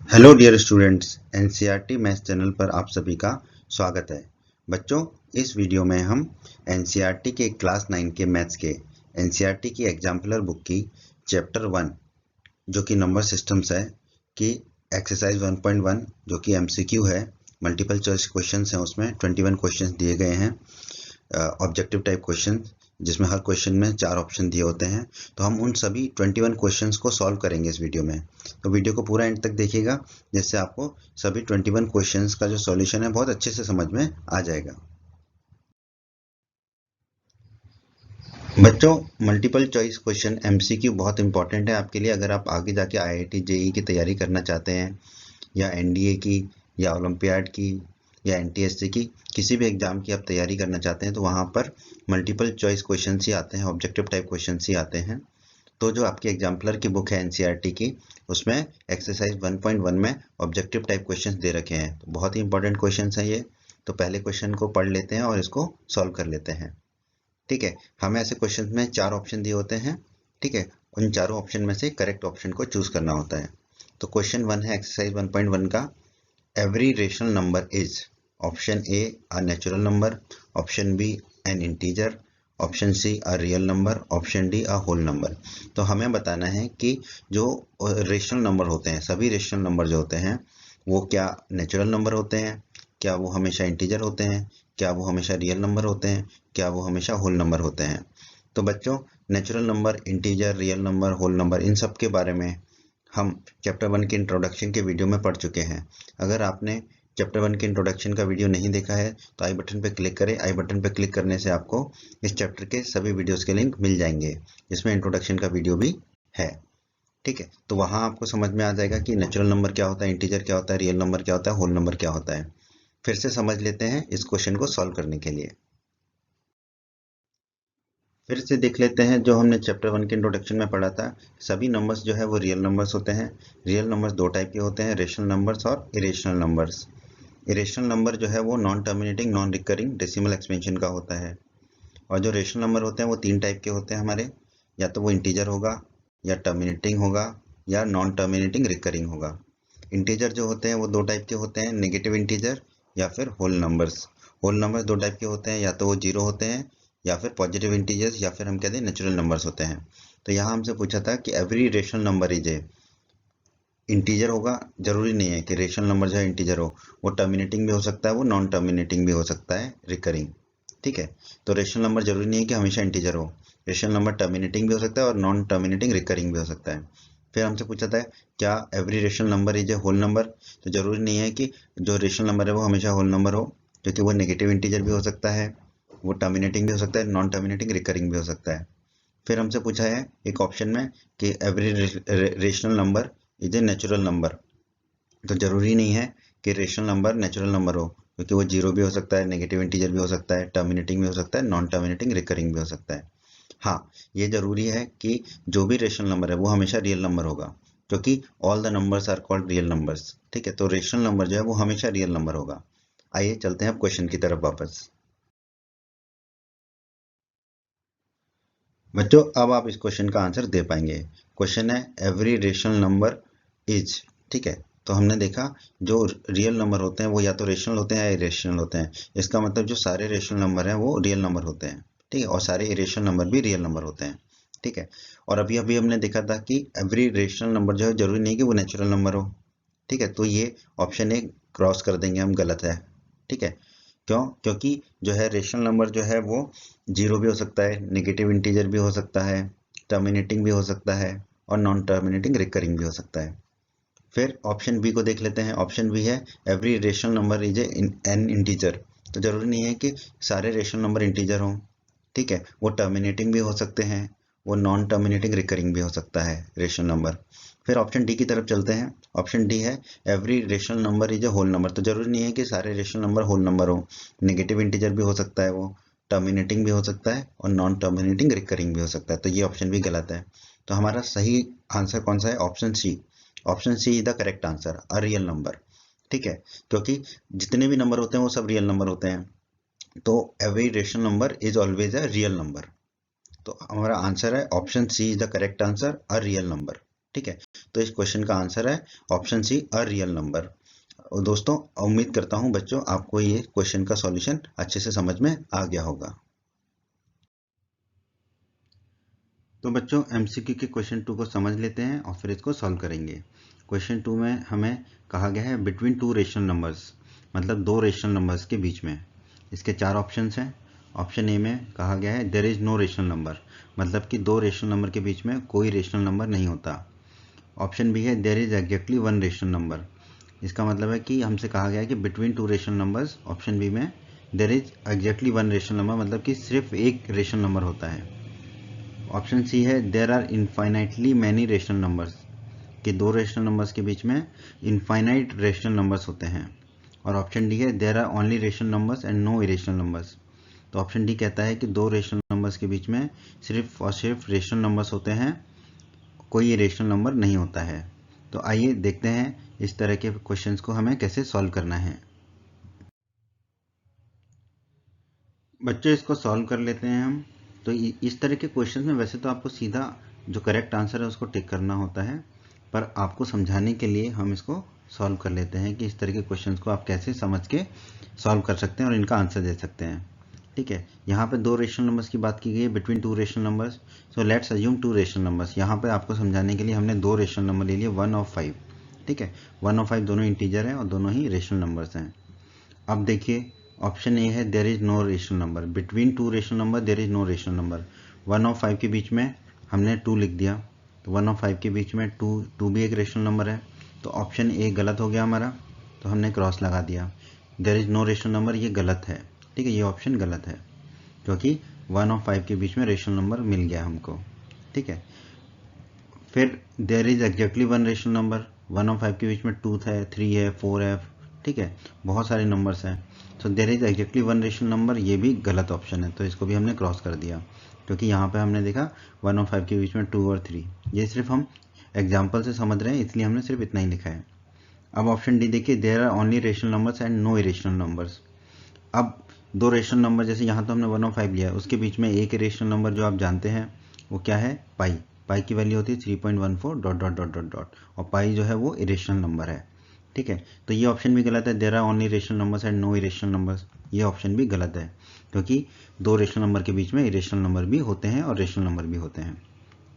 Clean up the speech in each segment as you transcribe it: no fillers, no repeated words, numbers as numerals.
Hello dear students, NCERT maths channel पर आप सभी का स्वागत है। बच्चों, इस वीडियो में हम एनसीईआरटी के क्लास 9 के मैथ्स के एनसीईआरटी की एग्जाम्पलर बुक की चैप्टर 1 जो कि नंबर सिस्टम्स है कि एक्सरसाइज 1.1 जो कि एमसीक्यू है, मल्टीपल चॉइस क्वेश्चंस हैं, उसमें 21 क्वेश्चंस दिए गए हैं, ऑब्जेक्टिव टाइप क्वेश्चन जिसमें हर क्वेश्चन में 4 ऑप्शन दिए होते हैं। तो हम उन सभी 21 क्वेश्चंस को सॉल्व करेंगे इस वीडियो में। तो वीडियो को पूरा एंड तक देखिएगा, जिससे आपको सभी 21 क्वेश्चंस का जो सॉल्यूशन है बहुत अच्छे से समझ में आ जाएगा। बच्चों, मल्टीपल चॉइस क्वेश्चन एमसीक्यू बहुत इंपॉर्टेंट है आपके लिए। अगर आप आगे जाके आईआईटी जेईई की तैयारी करना चाहते हैं, या एनडीए की, या ओलंपियाड की, या एनटीएससी की, किसी भी एग्जाम की आप तैयारी करना चाहते हैं, तो वहाँ पर मल्टीपल चॉइस क्वेश्चन ही आते हैं, ऑब्जेक्टिव टाइप क्वेश्चन ही आते हैं। तो जो आपकी एग्जाम्पलर की बुक है एनसीईआरटी की, उसमें एक्सरसाइज 1.1 में ऑब्जेक्टिव टाइप क्वेश्चंस दे रखे हैं। तो बहुत ही इंपॉर्टेंट क्वेश्चंस हैं ये। तो पहले क्वेश्चन को पढ़ लेते हैं और इसको सॉल्व कर लेते हैं। ठीक है, हमें ऐसे क्वेश्चन में 4 ऑप्शन दिए होते हैं। ठीक है, उन चारों ऑप्शन में से करेक्ट ऑप्शन को चूज करना होता है। तो क्वेश्चन 1 है एक्सरसाइज 1.1 का, every rational number is, option A a natural number, option B an integer, option C a real number, option D a whole number. तो हमें बताना है कि जो रेशनल नंबर होते हैं, सभी रेशनल नंबर जो होते हैं, वो क्या नेचुरल नंबर होते हैं, क्या वो हमेशा इंटीजर होते हैं, क्या वो हमेशा रियल नंबर होते हैं, क्या वो हमेशा होल नंबर होते हैं। तो बच्चों, natural number, integer, real number, whole number, इन सब के बारे में हम चैप्टर 1 के इंट्रोडक्शन के वीडियो में पढ़ चुके हैं। अगर आपने चैप्टर 1 के इंट्रोडक्शन का वीडियो नहीं देखा है तो आई बटन पर क्लिक करें। आई बटन पर क्लिक करने से आपको इस चैप्टर के सभी वीडियोस के लिंक मिल जाएंगे, जिसमें इंट्रोडक्शन का वीडियो भी है। ठीक है, तो वहाँ आपको समझ में आ जाएगा कि नेचुरल नंबर क्या होता है, इंटीजर क्या होता है, रियल नंबर क्या होता है, होल नंबर क्या होता है। फिर से समझ लेते हैं इस क्वेश्चन को सॉल्व करने के लिए। फिर से देख लेते हैं जो हमने चैप्टर 1 के इंट्रोडक्शन में पढ़ा था। सभी नंबर्स जो है वो रियल नंबर्स होते हैं। रियल नंबर्स दो टाइप के होते हैं, रेशनल नंबर्स और इरेशनल नंबर्स। इरेशनल नंबर जो है वो non terminating, non recurring decimal expansion का होता है। और जो रेशनल नंबर होते हैं वो 3 टाइप के होते हैं हमारे, या तो वो इंटीजर होगा, या टर्मिनेटिंग होगा, या नॉन टर्मिनेटिंग रिकरिंग होगा। इंटीजर जो होते हैं वो 2 टाइप के होते हैं, नेगेटिव इंटीजर या फिर होल नंबर्स। होल नंबर्स 2 टाइप के होते हैं, या तो वो जीरो होते हैं, या फिर पॉजिटिव इंटीजर्स, या फिर हम कहते हैं नेचुरल नंबर्स होते हैं। तो यहाँ हमसे पूछा था कि every rational number is A, integer होगा, जरूरी नहीं है कि रेशनल नंबर जो है इंटीजर हो, वो टर्मिनेटिंग भी हो सकता है, वो नॉन टर्मिनेटिंग भी हो सकता है, रिकरिंग। ठीक है, तो रेशनल नंबर जरूरी नहीं है कि हमेशा इंटीजर हो। रेशनल नंबर टर्मिनेटिंग भी हो सकता है और नॉन टर्मिनेटिंग रिकरिंग भी हो सकता है। फिर हमसे पूछा था क्या every rational number is a whole number. तो जरूरी नहीं है कि जो रेशनल नंबर है वो हमेशा होल नंबर हो, क्योंकि वो नेगेटिव इंटीजर भी हो सकता है, वो टर्मिनेटिंग भी हो सकता है, नॉन टर्मिनेटिंग रिकरिंग भी हो सकता है। फिर हमसे पूछा है एक ऑप्शन में कि every rational number is a natural number. तो जरूरी नहीं है कि रेशनल नंबर नेचुरल नंबर हो, क्योंकि वो जीरो भी हो सकता है, नेगेटिव इंटीजर भी हो सकता है, टर्मिनेटिंग भी हो सकता है, नॉन टर्मिनेटिंग रिकरिंग भी हो सकता है। हाँ, ये जरूरी है कि जो भी रेशनल नंबर है वो हमेशा रियल नंबर होगा, क्योंकि all the numbers are called real numbers. ठीक है, तो रेशनल नंबर जो है वो हमेशा रियल नंबर होगा। आइए चलते हैं अब क्वेश्चन की तरफ वापस। बच्चों, अब आप इस क्वेश्चन का आंसर दे पाएंगे। क्वेश्चन है एवरी रेशनल नंबर इज। ठीक है, तो हमने देखा जो रियल नंबर होते हैं वो या तो रेशनल होते हैं या इरेशनल होते हैं। इसका मतलब जो सारे रेशनल नंबर हैं वो रियल नंबर होते हैं। ठीक है, और सारे इरेशनल नंबर भी रियल नंबर होते हैं। ठीक है, और अभी अभी हमने देखा था कि एवरी रेशनल नंबर जो है जरूरी नहीं कि वो नेचुरल नंबर हो। ठीक है, तो ये ऑप्शन ए क्रॉस कर देंगे हम, गलत है। ठीक है, क्यों? क्योंकि जो है रेशनल नंबर जो है वो जीरो भी हो सकता है, नेगेटिव इंटीजर भी हो सकता है, टर्मिनेटिंग भी हो सकता है, और नॉन टर्मिनेटिंग रिकरिंग भी हो सकता है। फिर ऑप्शन बी को देख लेते हैं। ऑप्शन बी है every rational number is an integer. तो जरूरी नहीं है कि सारे रेशनल नंबर इंटीजर हों। ठीक है, वो टर्मिनेटिंग भी हो सकते हैं, वो नॉन टर्मिनेटिंग रिकरिंग भी हो सकता है रेशनल नंबर। फिर ऑप्शन डी की तरफ चलते हैं। ऑप्शन डी है every rational number is a whole number. तो जरूरी नहीं है कि सारे रेशनल नंबर होल नंबर हो, नेगेटिव इंटीजर भी हो सकता है, वो टर्मिनेटिंग भी हो सकता है, और नॉन टर्मिनेटिंग रिकरिंग भी हो सकता है। तो ये ऑप्शन भी गलत है। तो हमारा सही आंसर कौन सा है? Option C. Option C is the correct answer, a real number. ठीक है, क्योंकि जितने भी नंबर होते हैं वो सब रियल नंबर होते हैं। तो every rational number is always a real number. तो हमारा आंसर है option C is the correct answer, a real number. ठीक है, तो इस क्वेश्चन का आंसर है option C, a real number. और दोस्तों, उम्मीद करता हूं बच्चों आपको ये क्वेश्चन का सॉल्यूशन अच्छे से समझ में आ गया होगा। तो बच्चों, एमसीक्यू के क्वेश्चन 2 को समझ लेते हैं और फिर इसको सॉल्व करेंगे। क्वेश्चन 2 में हमें कहा गया है बिटवीन टू रेशनल नंबर्स, मतलब दो रेशनल नंबर्स के बीच में। इसके 4 ऑप्शंस हैं। ऑप्शन ए में कहा गया है there is no rational number, मतलब कि दो रेशनल नंबर के बीच में कोई रेशनल नंबर नहीं होता। ऑप्शन बी है there is exactly one rational number, इसका मतलब है कि हमसे कहा गया है कि between two rational numbers, option B में there is exactly one rational number, मतलब कि सिर्फ एक रेशनल नंबर होता है। ऑप्शन सी है there are infinitely many rational numbers, कि दो रेशनल नंबर्स के बीच में इनफाइनाइट रेशनल नंबर्स होते हैं। और ऑप्शन डी है there are only rational numbers and no irrational numbers. तो ऑप्शन डी कहता है कि दो रेशनल नंबर्स के बीच में सिर्फ और सिर्फ रेशनल नंबर्स होते हैं, कोई इरेशनल नंबर नहीं होता है। तो आइए देखते हैं इस तरह के क्वेश्चंस को हमें कैसे सॉल्व करना है। बच्चों, इसको सॉल्व कर लेते हैं हम। तो इस तरह के क्वेश्चंस में वैसे तो आपको सीधा जो करेक्ट आंसर है उसको टिक करना होता है, पर आपको समझाने के लिए हम इसको सॉल्व कर लेते हैं कि इस तरह के क्वेश्चंस को आप कैसे समझ के सॉल्व कर सकते हैं और इनका आंसर दे सकते हैं। ठीक है, यहाँ पे दो रेशनल नंबर्स की बात की गई है, between two rational numbers. So let's assume two rational numbers. यहाँ पे आपको समझाने के लिए हमने दो रेशनल नंबर ले लिए, 1 और 5। ठीक है, 1 और 5 दोनों इंटीजर हैं और दोनों ही रेशनल नंबर्स हैं। अब देखिए, ऑप्शन ए है there is no rational number, between two rational number there is no rational number. 1 और 5 के बीच में हमने 2 लिख दिया, तो 1 और 5 के बीच में 2 भी एक रेशनल नंबर है, तो ऑप्शन ए गलत हो गया हमारा, तो हमने क्रॉस लगा दिया। There is no rational number, ये गलत है। ठीक है, ये ऑप्शन गलत है क्योंकि 1 और 5 के बीच में रेशनल नंबर मिल गया हमको। ठीक है, फिर there is exactly one rational number, 1 और 5 के बीच में 2 है, 3 है, 4 है। ठीक है, बहुत सारे नंबर्स हैं। So there is exactly one rational number, ये भी गलत ऑप्शन है, तो इसको भी हमने क्रॉस कर दिया क्योंकि यहाँ पे हमने देखा 1 और 5 के बीच में 2 और 3। ये सिर्फ हम एग्जाम्पल से समझ रहे हैं, इसलिए हमने सिर्फ इतना ही लिखा है। अब ऑप्शन डी देखिए, there are only rational numbers and no irrational numbers. अब दो रेशनल नंबर, जैसे यहाँ तो हमने 1 और 5 लिया है, उसके बीच में एक रेशनल नंबर जो आप जानते हैं वो क्या है, पाई। पाई की वैल्यू होती है 3.14 dot dot dot dot dot, और पाई जो है वो इरेशनल नंबर है। ठीक है, तो ये ऑप्शन भी गलत है, there are only rational numbers and no irrational numbers. ये ऑप्शन भी गलत है क्योंकि दो रेशनल नंबर के बीच में इरेशनल नंबर भी होते हैं और रेशनल नंबर भी होते हैं।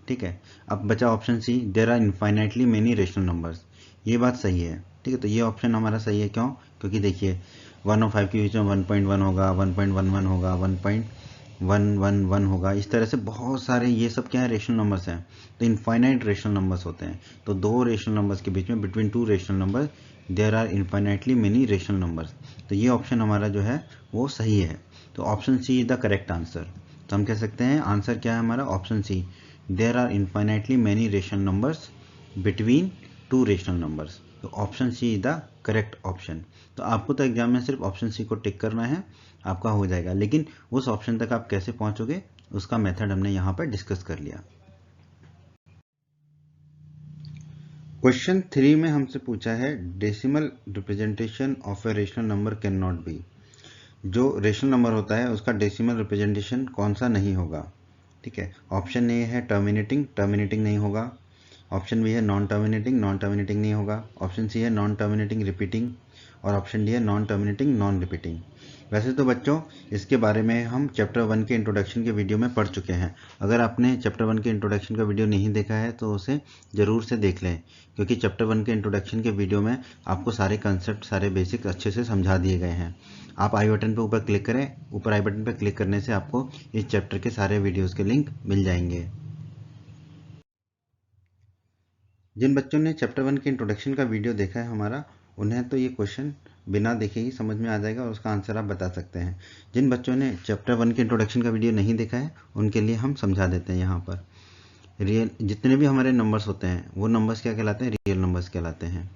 ठीक है, अब बचा option C, there are infinitely many rational numbers. ये बात सही है। ठीक है, तो ये ऑप्शन हमारा सही है, क्यों? क्योंकि देखिए 1 और 5 के बीच में 1.1 होगा, 1.11 होगा, 1.111 होगा, इस तरह से बहुत सारे, ये सब क्या है, रेशनल नंबर्स हैं। तो इनफाइनाइट रेशनल नंबर्स होते हैं, तो दो रेशनल नंबर्स के बीच में between two rational number there are infinitely many rational numbers. तो ये ऑप्शन हमारा जो है वो सही है। तो option C is the correct answer. तो हम कह सकते हैं आंसर क्या है हमारा, option C, there are infinitely many rational numbers between two rational numbers. तो option C is the correct option. तो आपको तो एग्जाम में सिर्फ ऑप्शन सी को टिक करना है, आपका हो जाएगा, लेकिन उस ऑप्शन तक आप कैसे पहुंचोगे उसका मेथड हमने यहाँ पर डिस्कस कर लिया। क्वेश्चन 3 में हमसे पूछा है decimal representation of A rational number can not be. जो रेशनल नंबर होता है उसका डेसिमल रिप्रेजेंटेशन कौन सा नहीं होगा। ठीक है, ऑप्शन ए है टर्मिनेटिंग, टर्मिनेटिंग नहीं होगा। ऑप्शन बी है नॉन टर्मिनेटिंग, नॉन टर्मिनेटिंग नहीं होगा। ऑप्शन सी है नॉन टर्मिनेटिंग रिपीटिंग, और ऑप्शन डी है नॉन टर्मिनेटिंग नॉन रिपीटिंग। वैसे तो बच्चों इसके बारे में हम चैप्टर 1 के इंट्रोडक्शन के वीडियो में पढ़ चुके हैं। अगर आपने चैप्टर 1 के इंट्रोडक्शन का वीडियो नहीं देखा है तो उसे ज़रूर से देख लें, क्योंकि चैप्टर 1 के इंट्रोडक्शन के वीडियो में आपको सारे कंसेप्ट, सारे बेसिक्स अच्छे से समझा दिए गए हैं। आप आई बटन पर ऊपर क्लिक करें, ऊपर आई बटन पर क्लिक करने से आपको इस चैप्टर के सारे वीडियोज़ के लिंक मिल जाएंगे। जिन बच्चों ने चैप्टर 1 के इंट्रोडक्शन का वीडियो देखा है हमारा, उन्हें तो ये क्वेश्चन बिना देखे ही समझ में आ जाएगा और उसका आंसर आप बता सकते हैं। जिन बच्चों ने चैप्टर 1 के इंट्रोडक्शन का वीडियो नहीं देखा है उनके लिए हम समझा देते हैं। यहाँ पर रियल जितने भी हमारे नंबर्स होते हैं वो नंबर्स क्या कहलाते हैं, रियल नंबर्स कहलाते हैं।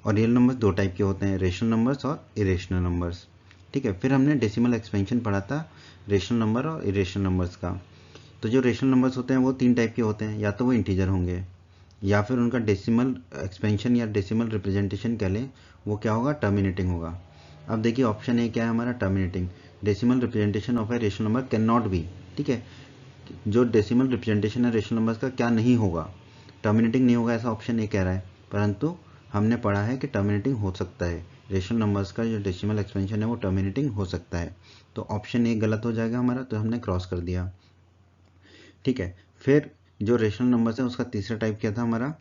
और रियल नंबर्स दो टाइप के होते हैं, रेशनल नंबर्स और इरेशनल नंबर्स। ठीक है, फिर हमने डेसिमल एक्सपेंशन पढ़ा था रेशनल नंबर और इरेशनल नंबर्स का। तो जो रेशनल नंबर्स होते हैं वो तीन टाइप के होते हैं, या तो वो इंटीजर होंगे, या फिर उनका डेसिमल एक्सपेंशन या डेसिमल रिप्रेजेंटेशन कह लें, वो क्या होगा, टर्मिनेटिंग होगा। अब देखिए ऑप्शन ए क्या है हमारा, terminating. Decimal representation of A rational number can not be. ठीक है, जो डेसिमल रिप्रेजेंटेशन है रेशनल नंबर्स का क्या नहीं होगा, टर्मिनेटिंग नहीं होगा ऐसा ऑप्शन ए कह रहा है, परंतु हमने पढ़ा है कि टर्मिनेटिंग हो सकता है। रेशनल नंबर्स का जो डेसिमल एक्सपेंशन है वो टर्मिनेटिंग हो सकता है। तो ऑप्शन ए गलत हो जाएगा हमारा, तो हमने क्रॉस कर दिया। ठीक है, फिर जो रेशनल नंबर्स है उसका तीसरा टाइप क्या था हमारा,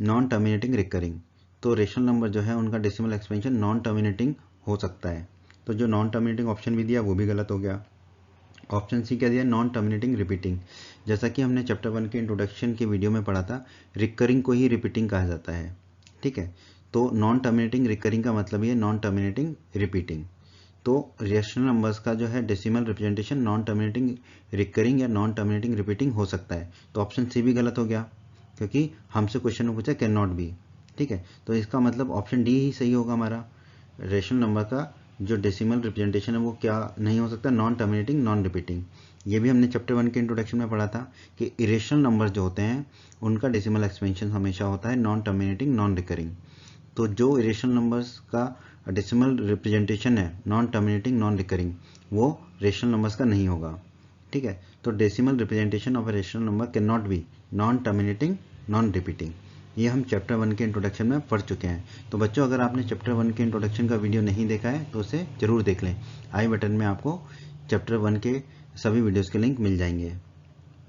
नॉन टर्मिनेटिंग रिकरिंग। तो रेशनल नंबर जो है उनका डेसिमल एक्सपेंशन नॉन टर्मिनेटिंग हो सकता है। तो जो नॉन टर्मिनेटिंग ऑप्शन भी दिया वो भी गलत हो गया। ऑप्शन सी क्या दिया, नॉन टर्मिनेटिंग रिपीटिंग। जैसा कि हमने चैप्टर 1 के इंट्रोडक्शन के वीडियो में पढ़ा था, रिकरिंग को ही रिपीटिंग कहा जाता है। ठीक है, तो नॉन टर्मिनेटिंग रिकरिंग का मतलब ये नॉन टर्मिनेटिंग रिपीटिंग। तो रेशनल नंबर्स का जो है decimal representation non terminating recurring या नॉन टर्मिनेटिंग रिपीटिंग हो सकता है। तो ऑप्शन सी भी गलत हो गया, क्योंकि हमसे क्वेश्चन में पूछा कैन नॉट बी। ठीक है, तो इसका मतलब ऑप्शन डी ही सही होगा हमारा। रेशनल नंबर का जो डेसिमल रिप्रेजेंटेशन है वो क्या नहीं हो सकता, नॉन टर्मिनेटिंग नॉन रिपीटिंग। ये भी हमने चैप्टर 1 के इंट्रोडक्शन में पढ़ा था कि इरेशनल नंबर्स जो होते हैं उनका डेसिमल एक्सपेंशन हमेशा होता है नॉन टर्मिनेटिंग नॉन रिकरिंग। तो जो इरेशनल नंबर्स का डेसिमल रिप्रेजेंटेशन है नॉन टर्मिनेटिंग नॉन रिकरिंग, वो रेशनल नंबर्स का नहीं होगा। ठीक है, तो decimal representation of A rational number can not be non terminating non repeating. ये हम चैप्टर 1 के इंट्रोडक्शन में पढ़ चुके हैं। तो बच्चों, अगर आपने चैप्टर 1 के इंट्रोडक्शन का वीडियो नहीं देखा है तो उसे जरूर देख लें। आई बटन में आपको चैप्टर 1 के सभी वीडियोस के लिंक मिल जाएंगे।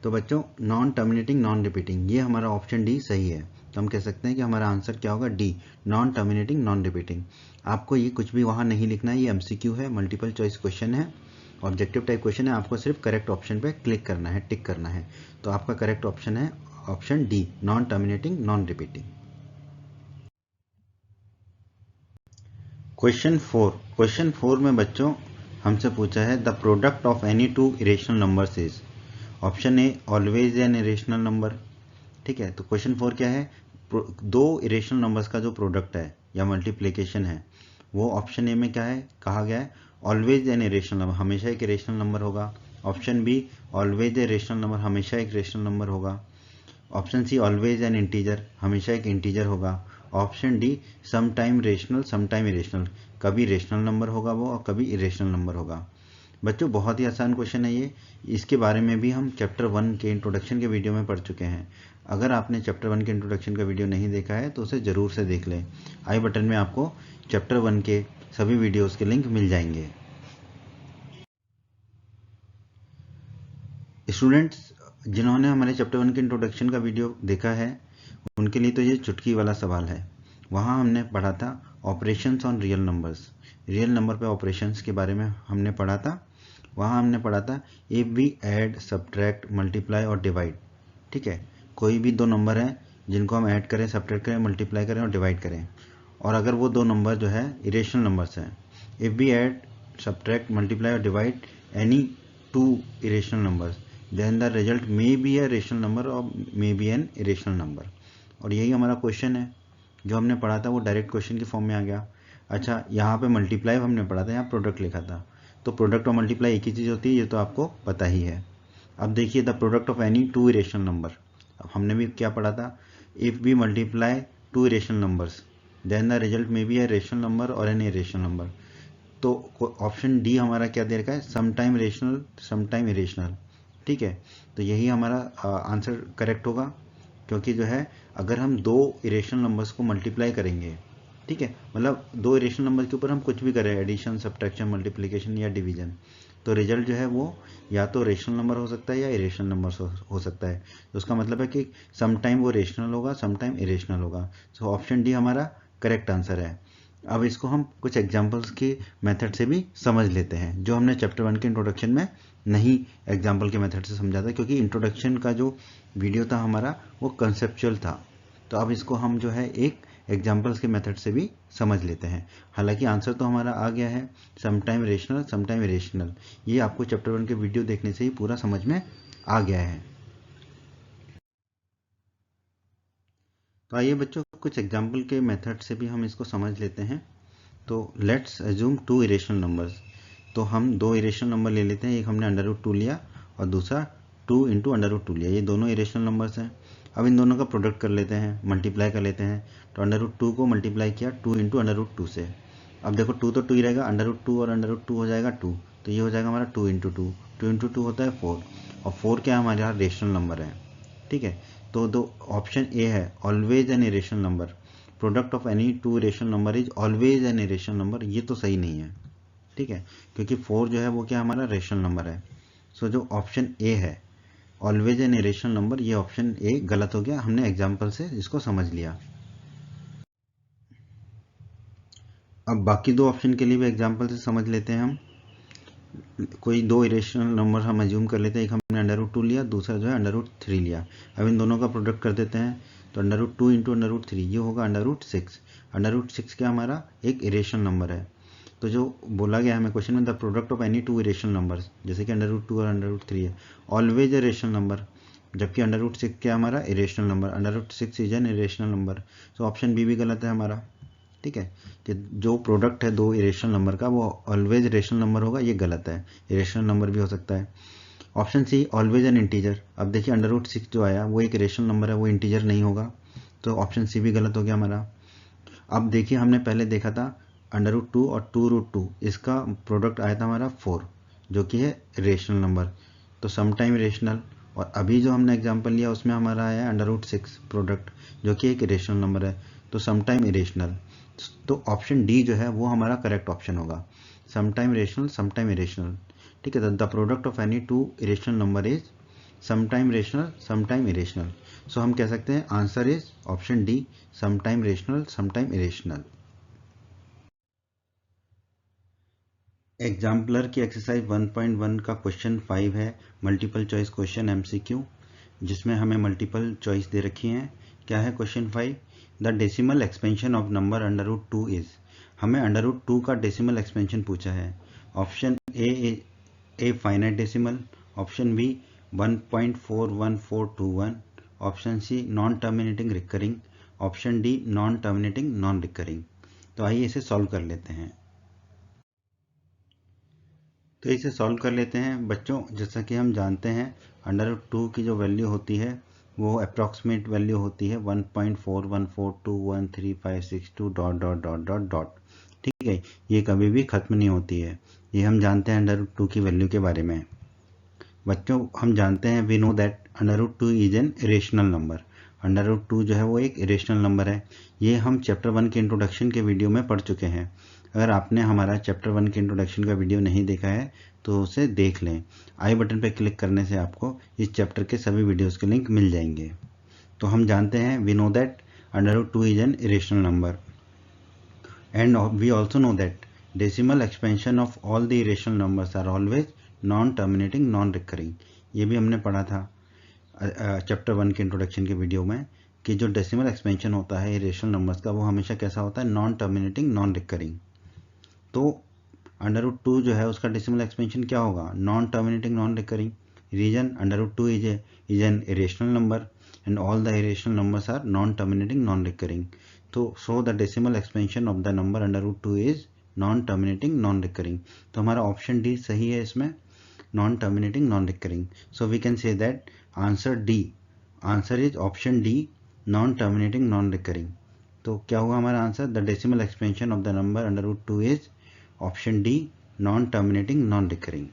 तो बच्चों, नॉन टर्मिनेटिंग नॉन रिपीटिंग, ये हमारा ऑप्शन डी सही है। तो हम कह सकते हैं कि हमारा आंसर क्या होगा, D, non terminating non repeating. आपको ये कुछ भी वहाँ नहीं लिखना है, ये MCQ है, मल्टीपल चॉइस क्वेश्चन है, ऑब्जेक्टिव टाइप क्वेश्चन है। आपको सिर्फ करेक्ट ऑप्शन पे क्लिक करना है, टिक करना है। तो आपका करेक्ट ऑप्शन है option D, non terminating non repeating. Question 4 में बच्चों हमसे पूछा है the product of any two irrational numbers is. Option a always an irrational number. ठीक है, तो क्वेश्चन 4 क्या है, दो इरेशनल नंबर्स का जो प्रोडक्ट है या मल्टीप्लिकेशन है वो ऑप्शन ए में क्या है, कहा गया है ऑलवेज एन इरेशनल नंबर, हमेशा एक इरेशनल नंबर होगा। Option B always a rational number, हमेशा एक रेशनल नंबर होगा। Option C always an integer, हमेशा एक इंटीजर होगा। Option D some time rational some time irrational, कभी रेशनल नंबर होगा वो और कभी इरेशनल नंबर होगा। बच्चों, बहुत ही आसान क्वेश्चन है ये। इसके बारे में भी हम चैप्टर 1 के इंट्रोडक्शन के वीडियो में पढ़ चुके हैं। अगर आपने चैप्टर 1 के इंट्रोडक्शन का वीडियो नहीं देखा है तो उसे ज़रूर से देख लें। आई बटन में आपको चैप्टर 1 के सभी वीडियोस के लिंक मिल जाएंगे। स्टूडेंट्स, जिन्होंने हमारे चैप्टर 1 के इंट्रोडक्शन का वीडियो देखा है उनके लिए तो ये चुटकी वाला सवाल है। वहाँ हमने पढ़ा था operations on real numbers, real number पे ऑपरेशंस के बारे में हमने पढ़ा था। वहाँ हमने पढ़ा था if we add subtract multiply और डिवाइड। ठीक है, कोई भी दो नंबर हैं जिनको हम ऐड करें, सब्ट्रैक्ट करें, मल्टीप्लाई करें और डिवाइड करें, और अगर वो दो नंबर जो है इरेशनल नंबर्स हैं, if we add subtract multiply और divide any two irrational numbers then the result may be a rational number और may be an irrational number. और यही हमारा क्वेश्चन है जो हमने पढ़ा था, वो डायरेक्ट क्वेश्चन की फॉर्म में आ गया। अच्छा, यहाँ पे मल्टीप्लाई हमने पढ़ा था, यहाँ प्रोडक्ट लिखा था। तो प्रोडक्ट और मल्टीप्लाई एक ही चीज़ होती है, ये तो आपको पता ही है। अब देखिए the product of any two irrational number, अब हमने भी क्या पढ़ा था, if we multiply two irrational numbers then the result may be a rational number और एन इरेशनल नंबर। तो ऑप्शन डी हमारा क्या दे रखा है, some time rational some time irrational. ठीक है, तो यही हमारा आंसर करेक्ट होगा, क्योंकि जो है अगर हम दो इरेशनल नंबर्स को मल्टीप्लाई करेंगे, ठीक है, मतलब दो इरेशनल नंबर के ऊपर हम कुछ भी करें, एडिशन, सब्ट्रैक्शन, मल्टीप्लिकेशन या डिवीजन, तो रिजल्ट जो है वो या तो रेशनल नंबर हो सकता है या इरेशनल नंबर हो सकता है। तो उसका मतलब है कि सम टाइम वो रेशनल होगा, सम टाइम इरेशनल होगा। सो ऑप्शन डी हमारा करेक्ट आंसर है। अब इसको हम कुछ एग्जाम्पल्स की मेथड से भी समझ लेते हैं, जो हमने चैप्टर 1 के इंट्रोडक्शन में नहीं एग्जाम्पल के मेथड से समझा था, क्योंकि इंट्रोडक्शन का जो वीडियो था हमारा वो कंसेप्चुअल था। तो अब इसको हम जो है एक एग्जाम्पल्स के मेथड से भी समझ लेते हैं। हालांकि आंसर तो हमारा आ गया है, some time rational some time irrational. ये आपको चैप्टर 1 के वीडियो देखने से ही पूरा समझ में आ गया है। तो आइए बच्चों, कुछ एग्जाम्पल के मेथड से भी हम इसको समझ लेते हैं। तो let's assume two irrational numbers. तो हम दो इरेशनल नंबर ले लेते हैं, एक हमने √2 लिया और दूसरा 2 इंटू √2 लिया। ये दोनों इरेशनल नंबर्स हैं। अब इन दोनों का प्रोडक्ट कर लेते हैं, मल्टीप्लाई कर लेते हैं। तो √2 को मल्टीप्लाई किया 2 इंटू √2 से। अब देखो 2 तो 2 ही रहेगा, √2 और √2 हो जाएगा 2, तो ये हो जाएगा हमारा 2 इंटू 2 इंटू 2 होता है 4, और 4 क्या हमारे यहाँ रेशनल नंबर है। ठीक है, तो दो ऑप्शन ए है always an irrational number, product of any two irrational number is always an irrational number, ये तो सही नहीं है, ठीक है, क्योंकि 4 जो है वो क्या हमारा रेशनल नंबर है। सो जो ऑप्शन ए है ऑलवेज एन इरेशनल नंबर, ये ऑप्शन ए गलत हो गया, हमने एग्जाम्पल से इसको समझ लिया। अब बाकी दो ऑप्शन के लिए भी एग्जाम्पल से समझ लेते हैं हम। कोई दो इरेशनल नंबर हम अज्यूम कर लेते हैं, एक हमने अंडर रूट 2 लिया, दूसरा जो है अंडर रूट 3 लिया। अब इन दोनों का प्रोडक्ट कर देते हैं, तो under root 2 into under root 3 ये होगा अंडर रूट 6। अंडर रूट 6 क्या हमारा एक इरेशनल नंबर है, तो जो बोला गया हमें क्वेश्चन में the product of any two irrational numbers, जैसे कि अंडर रूट 2 और अंडर रूट 3 है, ऑलवेज ए रेशनल नंबर, जबकि अंडर रूट 6 क्या हमारा irrational number, under root 6 is an irrational number. तो ऑप्शन बी भी गलत है हमारा, ठीक है, कि जो प्रोडक्ट है दो इरेशनल नंबर का वो ऑलवेज इरेशनल नंबर होगा, ये गलत है, इरेशनल नंबर भी हो सकता है। Option C always an integer, अब देखिए अंडर रूट 6 जो आया वो एक इरेशनल नंबर है, वो इंटीजर नहीं होगा, तो ऑप्शन सी भी गलत हो गया हमारा। अब देखिए हमने पहले देखा था अंडर रूट 2 और 2√2, इसका प्रोडक्ट आया था हमारा 4, जो कि है रेशनल नंबर, तो समटाइम रेशनल। और अभी जो हमने एग्जांपल लिया उसमें हमारा आया अंडर रूट 6 प्रोडक्ट, जो कि एक रेशनल नंबर है, तो समटाइम इरेशनल। तो ऑप्शन डी जो है वो हमारा करेक्ट ऑप्शन होगा, समटाइम रेशनल समटाइम इरेशनल, ठीक है। The product of any two irrational number is sometime rational sometime irrational. So हम कह सकते हैं answer is option D, sometime rational sometime irrational. Exemplar की एक्सरसाइज 1.1 का क्वेश्चन 5 है, मल्टीपल चॉइस क्वेश्चन एमसीक्यू, जिसमें हमें मल्टीपल चॉइस दे रखी है। क्या है question 5, the decimal expansion of number under root 2 is, हमें अंडर रूट 2 का डेसिमल एक्सपेंशन पूछा है। Option A finite decimal, option B 1.41421, option C non terminating recurring, option D non terminating non recurring. तो आइए इसे सॉल्व कर लेते हैं। तो इसे सॉल्व कर लेते हैं बच्चों। जैसा कि हम जानते हैं अंडर रूट 2 की जो वैल्यू होती है वो अप्रॉक्सीमेट वैल्यू होती है 1.414213562 dot dot dot dot dot, ठीक है, ये कभी भी खत्म नहीं होती है। ये हम जानते हैं अंडर रूट 2 की वैल्यू के बारे में। बच्चों हम जानते हैं we know that under root 2 is an irrational number, under root 2 जो है वो एक इरेशनल नंबर है। ये हम चैप्टर 1 के इंट्रोडक्शन के वीडियो में पढ़ चुके हैं। अगर आपने हमारा चैप्टर 1 के इंट्रोडक्शन का वीडियो नहीं देखा है तो उसे देख लें, आई बटन पर क्लिक करने से आपको इस चैप्टर के सभी वीडियोज़ के लिंक मिल जाएंगे। तो हम जानते हैं we know that under root 2 is an irrational number and we also know that decimal expansion of all the irrational numbers are always non terminating non recurring. ये भी हमने पढ़ा था चैप्टर 1 के इंट्रोडक्शन के वीडियो में कि जो डेसिमल एक्सपेंशन होता है इरेशनल नंबर्स का वो हमेशा कैसा होता है, नॉन टर्मिनेटिंग नॉन रिकरिंग। तो अंडर रूट 2 जो है उसका डेसिमल एक्सपेंशन क्या होगा, non terminating non recurring. Reason under root 2 is an irrational number and all the irrational numbers are non terminating non recurring. तो so the decimal expansion of the number under root 2 is non terminating non recurring. तो हमारा option D सही है इसमें, non terminating non recurring. So we can say that answer D, answer is option D, non terminating non recurring. तो क्या हुआ हमारा answer, the decimal expansion of the number under root 2 is option D, non terminating non recurring.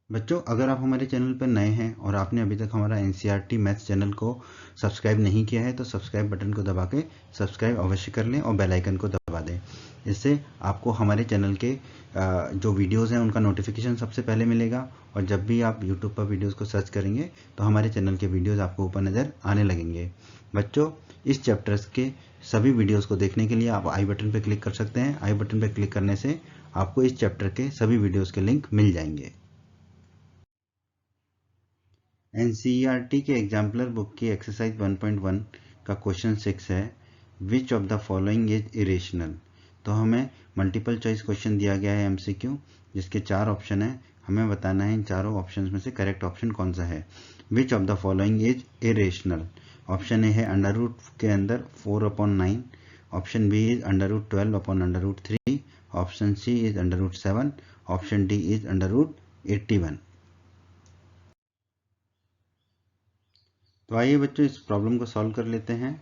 बच्चों अगर आप हमारे channel पर नए हैं और आपने अभी तक हमारा एनसीईआरटी मैथ्स चैनल को सब्सक्राइब नहीं किया है तो सब्सक्राइब बटन को दबा के सब्सक्राइब अवश्य कर लें और बेल आइकन को दबा दें। इससे आपको हमारे चैनल के जो वीडियोस हैं उनका नोटिफिकेशन सबसे पहले मिलेगा, और जब भी आप यूट्यूब पर वीडियोस को सर्च करेंगे तो हमारे चैनल के वीडियोस आपको ऊपर नज़र आने लगेंगे। बच्चों इस चैप्टर्स के सभी वीडियोस को देखने के लिए आप आई बटन पर क्लिक कर सकते हैं। आई बटन पर क्लिक करने से आपको इस चैप्टर के सभी वीडियोज़ के लिंक मिल जाएंगे। एनसीईआरटी के एग्जाम्पलर बुक की एक्सरसाइज 1.1 का क्वेश्चन 6 है, which of the following is irrational. तो हमें मल्टीपल चॉइस क्वेश्चन दिया गया है एमसीक्यू, जिसके 4 ऑप्शन है, हमें बताना है इन चारों ऑप्शन में से करेक्ट ऑप्शन कौन सा है। Which of the following is irrational, option A है अंडर रूट के अंदर 4/9, option B is under root 12/√3, option C is under root 7, option D is under root 81। तो आइए बच्चों इस प्रॉब्लम को सॉल्व कर लेते हैं।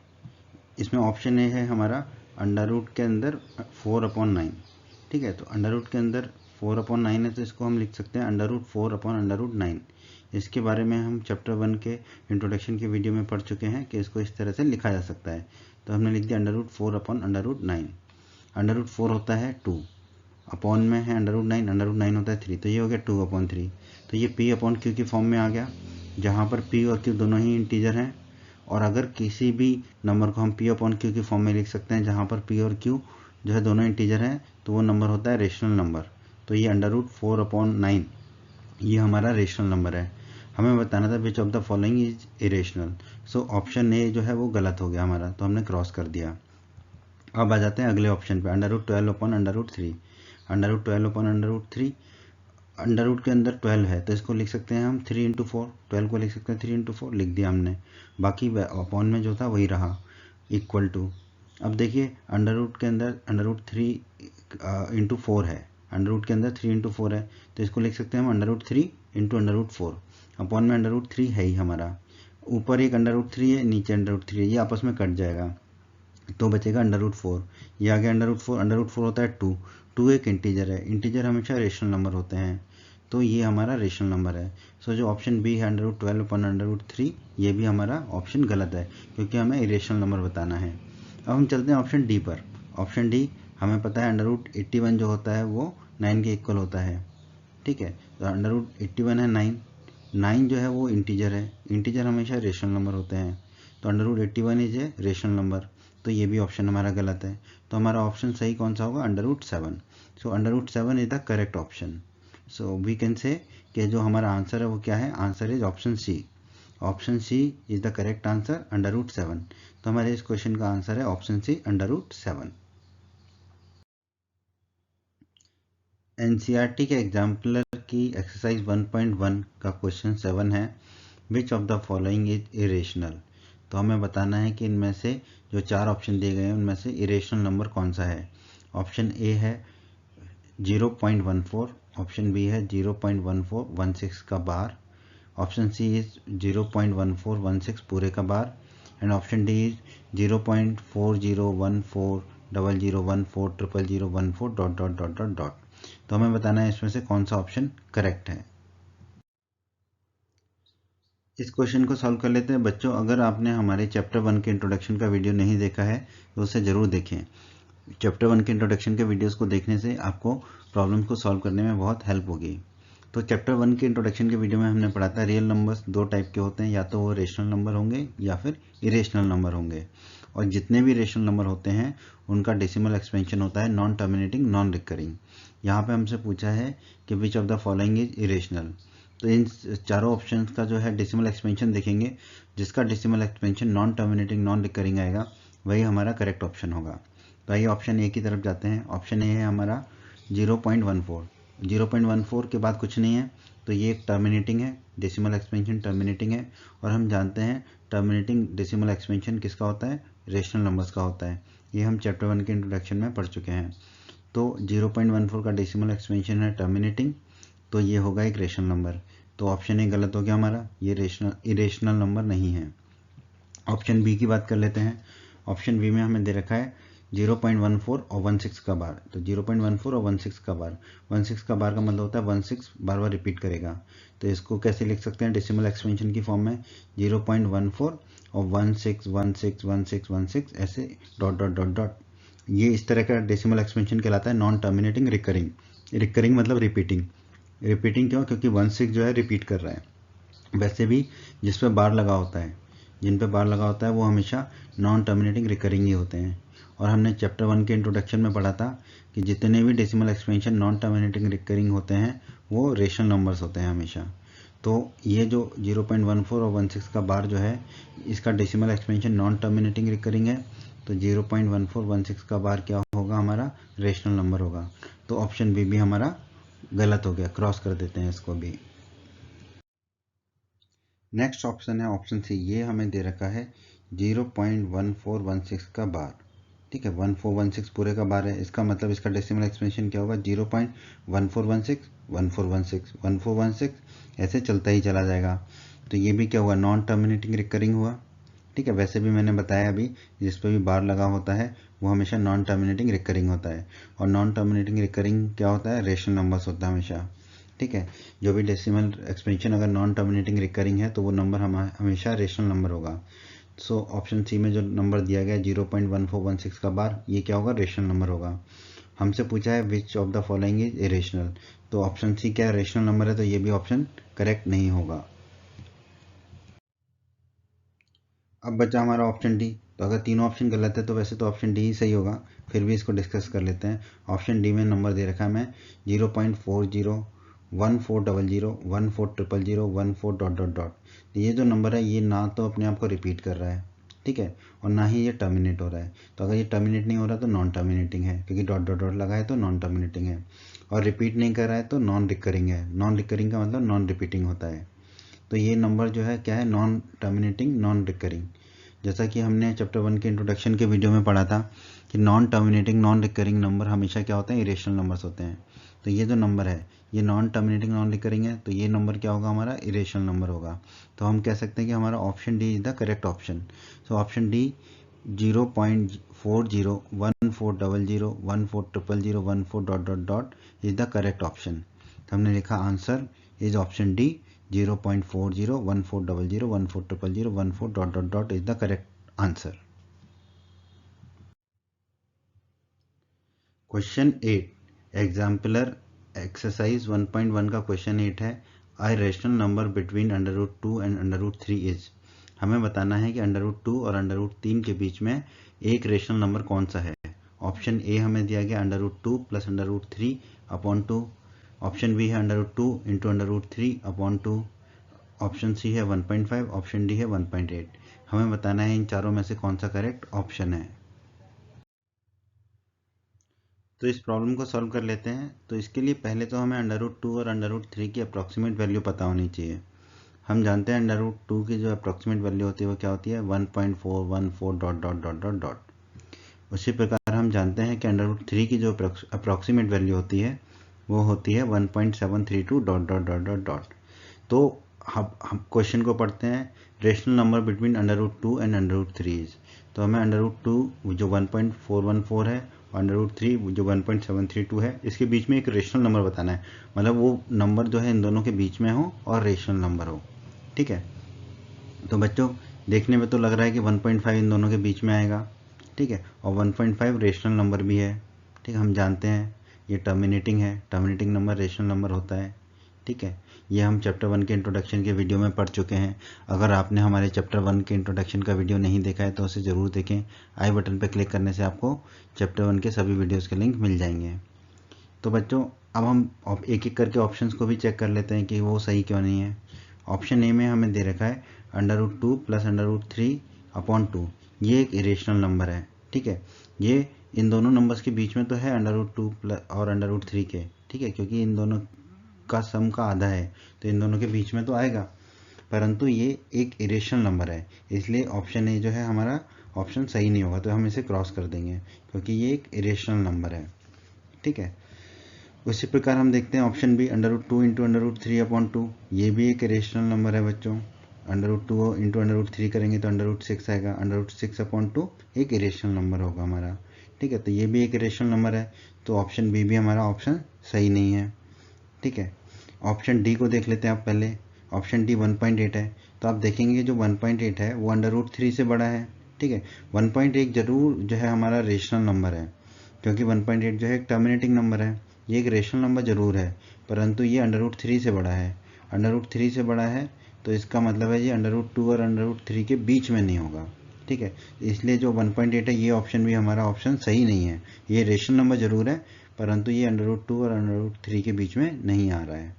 इसमें ऑप्शन ए है हमारा अंडर रूट के अंदर 4/9, ठीक है, तो अंडर रूट के अंदर 4/9 है तो इसको हम लिख सकते हैं अंडर रूट 4/√9। इसके बारे में हम चैप्टर 1 के इंट्रोडक्शन की वीडियो में पढ़ चुके हैं कि इसको इस तरह से लिखा जा सकता है। तो हमने लिख दिया √4 अपॉन √9। √4 होता है 2, अपॉन में है √9, √9 होता है 3, तो ये हो गया 2/3। तो ये p अपॉन q की फॉर्म में आ गया, जहाँ पर p और q दोनों ही इंटीजर हैं। और अगर किसी भी नंबर को हम p अपॉन q की फॉर्म में लिख सकते हैं जहाँ पर p और q जो है दोनों इंटीजर हैं, तो वो नंबर होता है रेशनल नंबर। तो ये √4/9 ये हमारा रेशनल नंबर है। हमें बताना था which of the following is irrational. So option A जो है वो गलत हो गया हमारा, तो हमने क्रॉस कर दिया। अब आ जाते हैं अगले ऑप्शन पे, √12/√3। √12/√3, अंडर रूट के अंदर 12 है तो इसको लिख सकते हैं हम 3 × 4, 12 को लिख सकते हैं 3 × 4, लिख दिया हमने। बाकी अपॉन में जो था वही रहा, इक्वल टू। अब देखिए अंडर रूट के अंदर √3 × 4 है, अंडर रूट के अंदर 3 × 4 है, तो इसको लिख सकते हैं हम √3 × √4। अपॉन में √3 है ही हमारा, ऊपर एक √3 है, नीचे √3 है, ये आपस में कट जाएगा तो बचेगा √4। ये आ गया √4 होता है 2 एक इंटीजर है, इंटीजर हमेशा रेशनल नंबर होते हैं, तो ये हमारा रेशनल नंबर है। सो जो ऑप्शन बी है √12/√3, ये भी हमारा ऑप्शन गलत है क्योंकि हमें इरेशनल नंबर बताना है। अब हम चलते हैं ऑप्शन डी पर। ऑप्शन डी हमें पता है √81 जो होता है वो 9 के इक्वल होता है, ठीक है। तो √81 है 9 जो है वो इंटीजर है, इंटीजर हमेशा रेशनल नंबर होते हैं, तो √81 इज ए रेशनल नंबर, तो ये भी ऑप्शन हमारा गलत है। तो हमारा ऑप्शन सही कौन सा होगा, √7। So √7 is the correct option. So we can say कि जो हमारा आंसर है वो क्या है, answer is option C. Option C is the correct answer, √7। तो हमारे इस क्वेश्चन का आंसर है ऑप्शन सी, √7। एनसीईआरटी के एग्जाम्पलर की एक्सरसाइज 1.1 का क्वेश्चन 7 है, which of the following is irrational. तो हमें बताना है कि इनमें से जो 4 ऑप्शन दिए गए हैं उनमें से इरेशनल नंबर कौन सा है। ऑप्शन ए है 0.14, ऑप्शन बी है 0.1416 का बार, ऑप्शन सी इज 0.1416 पूरे का बार, एंड ऑप्शन डी इज 0.401400140014 ... तो हमें बताना है इसमें से कौन सा ऑप्शन करेक्ट है। इस क्वेश्चन को सॉल्व कर लेते हैं बच्चों। अगर आपने हमारे चैप्टर 1 के इंट्रोडक्शन का वीडियो नहीं देखा है तो उसे ज़रूर देखें। चैप्टर 1 के इंट्रोडक्शन के वीडियोस को देखने से आपको प्रॉब्लम्स को सॉल्व करने में बहुत हेल्प होगी। तो चैप्टर 1 के इंट्रोडक्शन के वीडियो में हमने पढ़ा था रियल नंबर्स 2 टाइप के होते हैं, या तो वो रेशनल नंबर होंगे या फिर इरेशनल नंबर होंगे। और जितने भी रेशनल नंबर होते हैं उनका डेसिमल एक्सपेंशन होता है नॉन टर्मिनेटिंग नॉन रिकरिंग। यहाँ पे हमसे पूछा है कि विच of the following is irrational. तो इन चारों ऑप्शंस का जो है डेसिमल एक्सपेंशन देखेंगे, जिसका decimal expansion non terminating non recurring आएगा वही हमारा करेक्ट ऑप्शन होगा। तो आइए ऑप्शन ए की तरफ जाते हैं। ऑप्शन ए है हमारा 0.14। 0.14 के बाद कुछ नहीं है, तो ये एक टर्मिनेटिंग है, डेसिमल एक्सपेंशन टर्मिनेटिंग है। और हम जानते हैं टर्मिनेटिंग डेसिमल एक्सपेंशन किसका होता है, रेशनल नंबर्स का होता है। ये हम चैप्टर 1 के इंट्रोडक्शन में पढ़ चुके हैं। तो 0.14 का डेसिमल एक्सपेंशन है टर्मिनेटिंग, तो ये होगा एक रेशनल नंबर। तो ऑप्शन ए गलत हो गया हमारा, ये इरेशनल नंबर नहीं है। ऑप्शन बी की बात कर लेते हैं। ऑप्शन बी में हमें दे रखा है 0.14 और 16 का बार। तो 0.14 और 16 का बार, 16 का बार का मतलब होता है 16 बार बार रिपीट करेगा। तो इसको कैसे लिख सकते हैं, डेसिमल एक्सपेंशन की फॉर्म में 0.14 और 16 ऐसे डॉट डॉट डॉट डॉट। ये इस तरह का डेसिमल एक्सपेंशन कहलाता है नॉन टर्मिनेटिंग रिकरिंग। रिकरिंग मतलब रिपीटिंग। रिपीटिंग क्यों, क्योंकि 16 जो है रिपीट कर रहा है। वैसे भी जिस पे बार लगा होता है, जिन पे बार लगा होता है वो हमेशा नॉन टर्मिनेटिंग रिकरिंग ही होते हैं। और हमने चैप्टर 1 के इंट्रोडक्शन में पढ़ा था कि जितने भी decimal expansion non terminating recurring होते हैं वो रेशनल नंबर्स होते हैं हमेशा। तो ये जो 0.14 और 16 का बार जो है इसका decimal expansion non terminating recurring है, तो 0.14 16 का बार क्या होगा, हमारा रेशनल नंबर होगा। तो ऑप्शन बी भी हमारा गलत हो गया, क्रॉस कर देते हैं इसको भी। नेक्स्ट ऑप्शन है ऑप्शन सी, ये हमें दे रखा है 0.1416 का बार, ठीक है। 1416 पूरे का बार है, इसका मतलब इसका डेसिमल एक्सपेंशन क्या होगा, 0.1416 1416 1416 ऐसे चलता ही चला जाएगा। तो ये भी क्या हुआ, नॉन टर्मिनेटिंग रिकरिंग हुआ, ठीक है। वैसे भी मैंने बताया अभी जिस पे भी बार लगा होता है वो हमेशा नॉन टर्मिनेटिंग रिकरिंग होता है। और नॉन टर्मिनेटिंग रिकरिंग क्या होता है, रेशनल नंबर्स होता है हमेशा। ठीक है। जो भी डेसिमल एक्सपेंशन अगर नॉन टर्मिनेटिंग रिकरिंग है तो वो नंबर हमेशा रेशनल नंबर होगा। सो ऑप्शन सी में जो नंबर दिया गया 0.1416 का बार, ये क्या होगा, रेशनल नंबर होगा। हमसे पूछा है which of the following is irrational, तो ऑप्शन सी क्या रेशनल नंबर है, तो ये भी ऑप्शन करेक्ट नहीं होगा। अब बचा हमारा ऑप्शन डी। तो अगर तीनों ऑप्शन गलत है तो वैसे तो ऑप्शन डी ही सही होगा, फिर भी इसको डिस्कस कर लेते हैं। ऑप्शन डी में नंबर दे रखा है मैं 0.40 1400 1400 14 डॉट डॉट डॉट। ये जो नंबर है ये ना तो अपने आप को रिपीट कर रहा है, ठीक है, और ना ही ये टर्मिनेट हो रहा है। तो अगर ये टर्मिनेट नहीं हो रहा तो नॉन टर्मिनेटिंग है, क्योंकि डॉट डॉट डॉट लगा है तो नॉन टर्मिनेटिंग है। और रिपीट नहीं कर रहा है तो नॉन रिकरिंग है। नॉन रिकरिंग का मतलब नॉन रिपीटिंग होता है। तो ये नंबर जो है क्या है, नॉन टर्मिनेटिंग नॉन रिकरिंग। जैसा कि हमने चैप्टर 1 के इंट्रोडक्शन के वीडियो में पढ़ा था कि non terminating non recurring number हमेशा क्या होते हैं, इरेशनल नंबर्स होते हैं। तो ये जो नंबर है ये नॉन टर्मिनेटिंग नॉन रिकरिंग है, तो ये नंबर क्या होगा, हमारा इरेशनल नंबर होगा। तो हम कह सकते हैं कि हमारा option D is the correct option. So option D 0.40 1400 1400 14 dot dot dot is the correct option. तो हमने लिखा answer is option D 0.40 1400 1400 14 dot dot dot is the correct answer. Question 8 exemplar exercise 1.1 का क्वेश्चन 8 है। Irrational number between √2 and √3 इज। हमें बताना है कि √2 और √3 के बीच में एक रेशनल नंबर कौन सा है। ऑप्शन ए हमें दिया गया √2 प्लस √3 अपॉन 2। ऑप्शन बी है √2 इंटू √3 अपॉन 2। ऑप्शन सी है 1.5। ऑप्शन डी है 1.8। हमें बताना है इन चारों में से कौन सा करेक्ट ऑप्शन है। तो इस प्रॉब्लम को सॉल्व कर लेते हैं। तो इसके लिए पहले तो हमें √2 और √3 की अप्रॉक्सीमेट वैल्यू पता होनी चाहिए। हम जानते हैं √2 की जो अप्रॉक्सीमेट वैल्यू होती है वो क्या होती है, 1.414 dot dot dot dot dot. उसी प्रकार हम जानते हैं कि √3 की जो अप्रॉक्सीमेट वैल्यू होती है वो होती है 1.732 dot dot dot dot dot. तो हम क्वेश्चन को पढ़ते हैं, रेशनल नंबर बिटवीन √2 एंड √3। तो हमें √2 जो 1.414 है और √3 जो 1.732 है, इसके बीच में एक रेशनल नंबर बताना है। मतलब वो नंबर जो है इन दोनों के बीच में हो और रेशनल नंबर हो, ठीक है। तो बच्चों देखने में तो लग रहा है कि 1.5 इन दोनों के बीच में आएगा, ठीक है, और 1.5 रेशनल नंबर भी है, ठीक है। हम जानते हैं ये टर्मिनेटिंग है, टर्मिनेटिंग नंबर रेशनल नंबर होता है, ठीक है। ये हम चैप्टर 1 के इंट्रोडक्शन के वीडियो में पढ़ चुके हैं। अगर आपने हमारे चैप्टर 1 के इंट्रोडक्शन का वीडियो नहीं देखा है तो उसे ज़रूर देखें। आई बटन पर क्लिक करने से आपको चैप्टर 1 के सभी वीडियोज़ के लिंक मिल जाएंगे। तो बच्चों अब हम एक एक करके ऑप्शंस को भी चेक कर लेते हैं कि वो सही क्यों नहीं है। ऑप्शन ए में हमें दे रखा है √2 प्लस √3 अपॉन 2। ये एक इरेशनल नंबर है, ठीक है। ये इन दोनों नंबर्स के बीच में तो है √2 प्लस और √3 के, ठीक है, क्योंकि इन दोनों का सम का आधा है तो इन दोनों के बीच में तो आएगा, परंतु ये एक इरेशनल नंबर है, इसलिए ऑप्शन ए जो है हमारा ऑप्शन सही नहीं होगा। तो हम इसे क्रॉस कर देंगे क्योंकि ये एक इरेशनल नंबर है, ठीक है। उसी प्रकार हम देखते हैं ऑप्शन बी √2 इंटू √3 अपॉन 2। ये भी एक इरेशनल नंबर है बच्चों। √2 इंटू √3 करेंगे तो √6 आएगा। √6 अपॉन 2 एक इरेशनल नंबर होगा हमारा, ठीक है। तो ये भी एक इरेशनल नंबर है, तो ऑप्शन बी भी हमारा ऑप्शन सही नहीं है, ठीक है। ऑप्शन डी को देख लेते हैं आप पहले। ऑप्शन डी 1.8 है, तो आप देखेंगे जो 1.8 है वो √3 से बड़ा है, ठीक है। 1.8 जरूर जो है हमारा रेशनल नंबर है, क्योंकि 1.8 जो है एक टर्मिनेटिंग नंबर है। ये एक रेशनल नंबर जरूर है, परंतु ये √3 से बड़ा है। √3 से बड़ा है तो इसका मतलब है ये √2 और √3 के बीच में नहीं होगा, ठीक है। इसलिए जो 1.8 है ये ऑप्शन भी हमारा ऑप्शन सही नहीं है। ये रेशनल नंबर जरूर है, परंतु ये √2 और √3 के बीच में नहीं आ रहा है।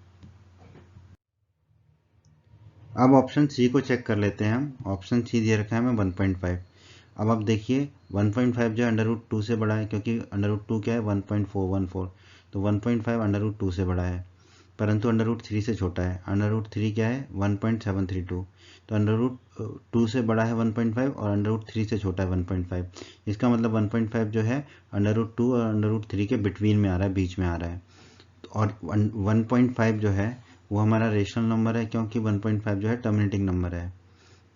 अब ऑप्शन सी को चेक कर लेते हैं हम। ऑप्शन सी दिया रखा है हमें 1.5। अब आप देखिए 1.5 जो है √2 से बड़ा है, क्योंकि √2 क्या है 1.414, तो 1.5 √2 से बड़ा है, परंतु √3 से छोटा है। √3 क्या है 1.732, तो √2 से बड़ा है 1.5 और √3 से छोटा है 1.5। इसका मतलब 1.5 जो है √2 और √3 के बिटवीन में आ रहा है, बीच में आ रहा है। और 1.5 जो है वो हमारा रेशनल नंबर है, क्योंकि 1.5 जो है टर्मिनेटिंग नंबर है।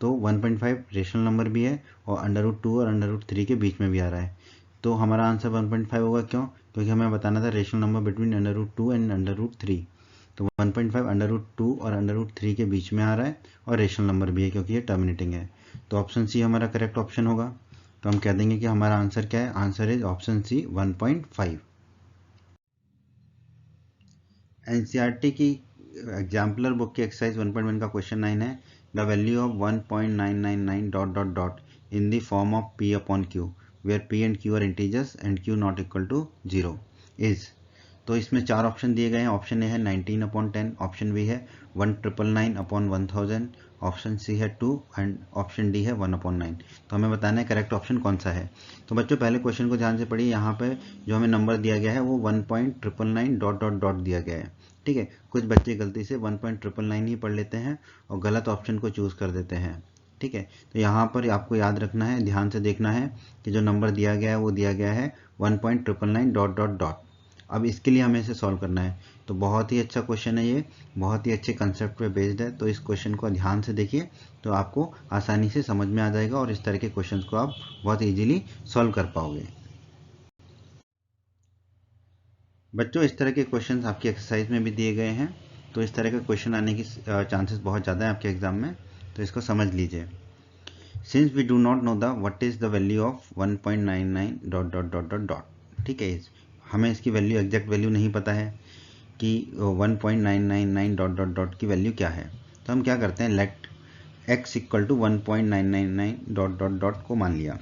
तो 1.5 रेशनल नंबर भी है और √2 और √3 के बीच में भी आ रहा है। तो हमारा आंसर 1.5 होगा। क्यों? क्योंकि हमें बताना था रेशनल नंबर बिटवीन √2 एंड √3। तो 1.5 √2 और √3 के बीच में आ रहा है और रेशनल नंबर भी है क्योंकि ये टर्मिनेटिंग है। तो ऑप्शन सी हमारा करेक्ट ऑप्शन होगा। तो हम कह देंगे कि हमारा आंसर क्या है, answer is option C 1.5। NCERT की एग्जाम्पलर बुक की एक्सरसाइज 1.1 का क्वेश्चन 9 है, the value of 1.999 dot dot dot in the form of p upon q where p and q are integers and q not equal to 0 is. तो इसमें चार option दिए गए हैं। ऑप्शन ए है 19 अपॉन 10, ऑप्शन बी है 1999 upon 1000, option C है 2 and option D है 1 अपॉन 9। तो हमें बताना है करेक्ट ऑप्शन कौन सा है। तो बच्चों पहले क्वेश्चन को ध्यान से पढ़िए। यहाँ पे जो हमें नंबर दिया गया है वो 1.999 डॉट डॉट डॉट दिया गया है। ठीक है, कुछ बच्चे गलती से 1.999 ही पढ़ लेते हैं और गलत ऑप्शन को चूज कर देते हैं। ठीक है, तो यहाँ पर आपको याद रखना है, ध्यान से देखना है कि जो नंबर दिया गया है वो दिया गया है 1.999 डॉट डॉट डॉट। अब इसके लिए हमें इसे सॉल्व करना है। तो बहुत ही अच्छा क्वेश्चन है ये, बहुत ही अच्छे कंसेप्ट पे बेस्ड है। तो इस क्वेश्चन को ध्यान से देखिए तो आपको आसानी से समझ में आ जाएगा और इस तरह के क्वेश्चंस को आप बहुत इजीली सॉल्व कर पाओगे। बच्चों इस तरह के क्वेश्चंस आपकी एक्सरसाइज में भी दिए गए हैं। तो इस तरह के क्वेश्चन आने की चांसेस बहुत ज़्यादा है आपके एग्जाम में, तो इसको समझ लीजिए। Since we do not know the what is the value of 1.99 dot dot dot dot dot. ठीक है, हमें इसकी वैल्यू एग्जैक्ट वैल्यू नहीं पता है कि 1.999 डॉट डॉट डॉट की वैल्यू क्या है। तो हम क्या करते हैं, let x equal to 1.999 dot dot dot को मान लिया।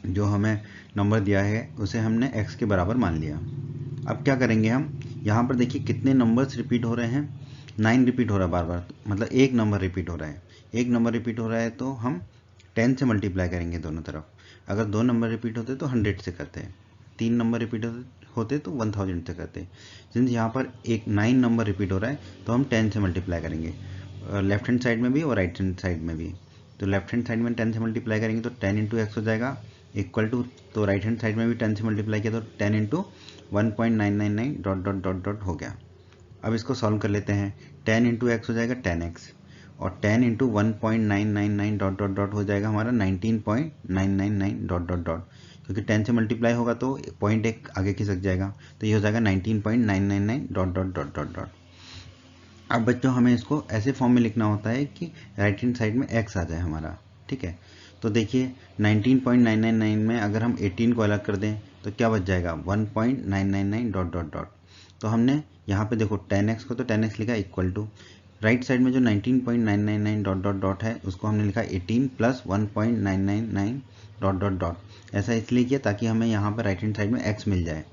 जो हमें नंबर दिया है उसे हमने x के बराबर मान लिया। अब क्या करेंगे हम, यहाँ पर देखिए कितने नंबर्स रिपीट हो रहे हैं, 9 रिपीट हो रहा है बार बार, मतलब एक नंबर रिपीट हो रहा है। एक नंबर रिपीट हो रहा है तो हम 10 से मल्टीप्लाई करेंगे दोनों तरफ। अगर दो नंबर रिपीट होते तो 100 से करते हैं, तीन नंबर रिपीट होते तो 1000 से करते। सिंस यहाँ पर एक 9 नंबर रिपीट हो रहा है तो हम 10 से मल्टीप्लाई करेंगे, लेफ्ट हैंड साइड में भी और राइट हैंड साइड में भी। तो लेफ्ट हैंड साइड में 10 से मल्टीप्लाई करेंगे तो 10 इंटू एक्स हो जाएगा इक्वल टू, तो राइट हैंड साइड में भी 10 से मल्टीप्लाई किया तो 10 into 1.999 dot dot dot dot हो गया। अब इसको सॉल्व कर लेते हैं। 10 इंटू एक्स हो जाएगा 10x और 10 इंटू 1.999 डॉट डॉट डॉट हो जाएगा हमारा 19.999 डॉट डॉट डॉट, क्योंकि 10 से मल्टीप्लाई होगा तो पॉइंट एक आगे खिसक जाएगा, तो ये हो जाएगा 19.999 dot dot dot dot dot. अब बच्चों हमें इसको ऐसे फॉर्म में लिखना होता है कि राइट हैंड साइड में x आ जाए हमारा। ठीक है, तो देखिए 19.999 में अगर हम 18 को अलग कर दें तो क्या बच जाएगा 1.999 डॉट डॉट डॉट। तो हमने यहाँ पे देखो 10x को तो 10x लिखा इक्वल टू, राइट साइड में जो 19.999 डॉट डॉट डॉट है उसको हमने लिखा 18 प्लस 1.999 डॉट डॉट डॉट। ऐसा इसलिए किया ताकि हमें यहाँ पर राइट हैंड साइड में x मिल जाए।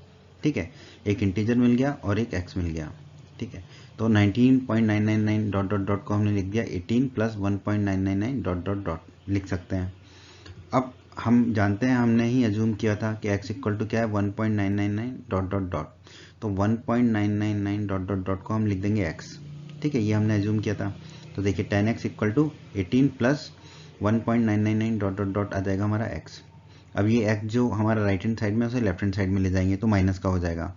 ठीक है, एक इंटीजर मिल गया और एक x मिल गया। ठीक है, तो 19.999 डॉट डॉट डॉट को हमने लिख दिया 18 प्लस 1.999 डॉट डॉट डॉट लिख सकते हैं। अब हम जानते हैं, हमने ही अज्यूम किया था कि x इक्वल टू क्या है 1.999 डॉट डॉट डॉट, तो 1.999 डॉट डॉट डॉट को हम लिख देंगे x। ठीक है, ये हमने अज्यूम किया था। तो देखिए 10x equal to 18 plus 1.999 dot dot dot आ जाएगा हमारा x। अब ये x जो हमारा राइट हैंड साइड में उसे लेफ्ट हैंड साइड में ले जाएंगे तो माइनस का हो जाएगा।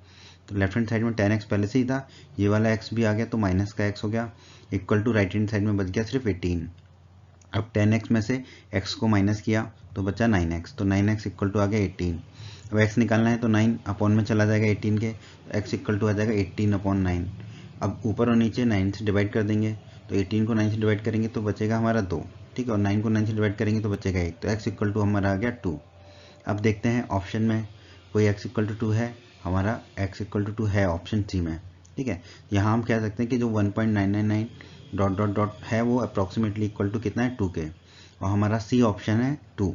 तो लेफ्ट हैंड साइड में 10x पहले से ही था, ये वाला x भी आ गया तो माइनस का x हो गया equal to right hand side में बच गया सिर्फ 18। अब 10x में से x को माइनस किया तो बचा 9x, तो 9x इक्वल टू आ गया 18। अब x निकालना है तो 9 अपॉन में चला जाएगा 18 के, तो x इक्वल टू आ जाएगा 18 अपॉन 9। अब ऊपर और नीचे 9 से डिवाइड कर देंगे, तो 18 को 9 से डिवाइड करेंगे तो बचेगा हमारा 2। ठीक है, और 9 को 9 से डिवाइड करेंगे तो बचेगा 1, तो x इक्वल टू हमारा आ गया 2। अब देखते हैं ऑप्शन में कोई x इक्वल टू 2 है, हमारा x इक्वल टू 2 है ऑप्शन सी में। ठीक है, यहाँ हम कह सकते हैं कि जो 1.999 डॉट डॉट डॉट है वो अप्रॉक्सीमेटली इक्वल टू कितना है 2 के, और हमारा सी ऑप्शन है 2।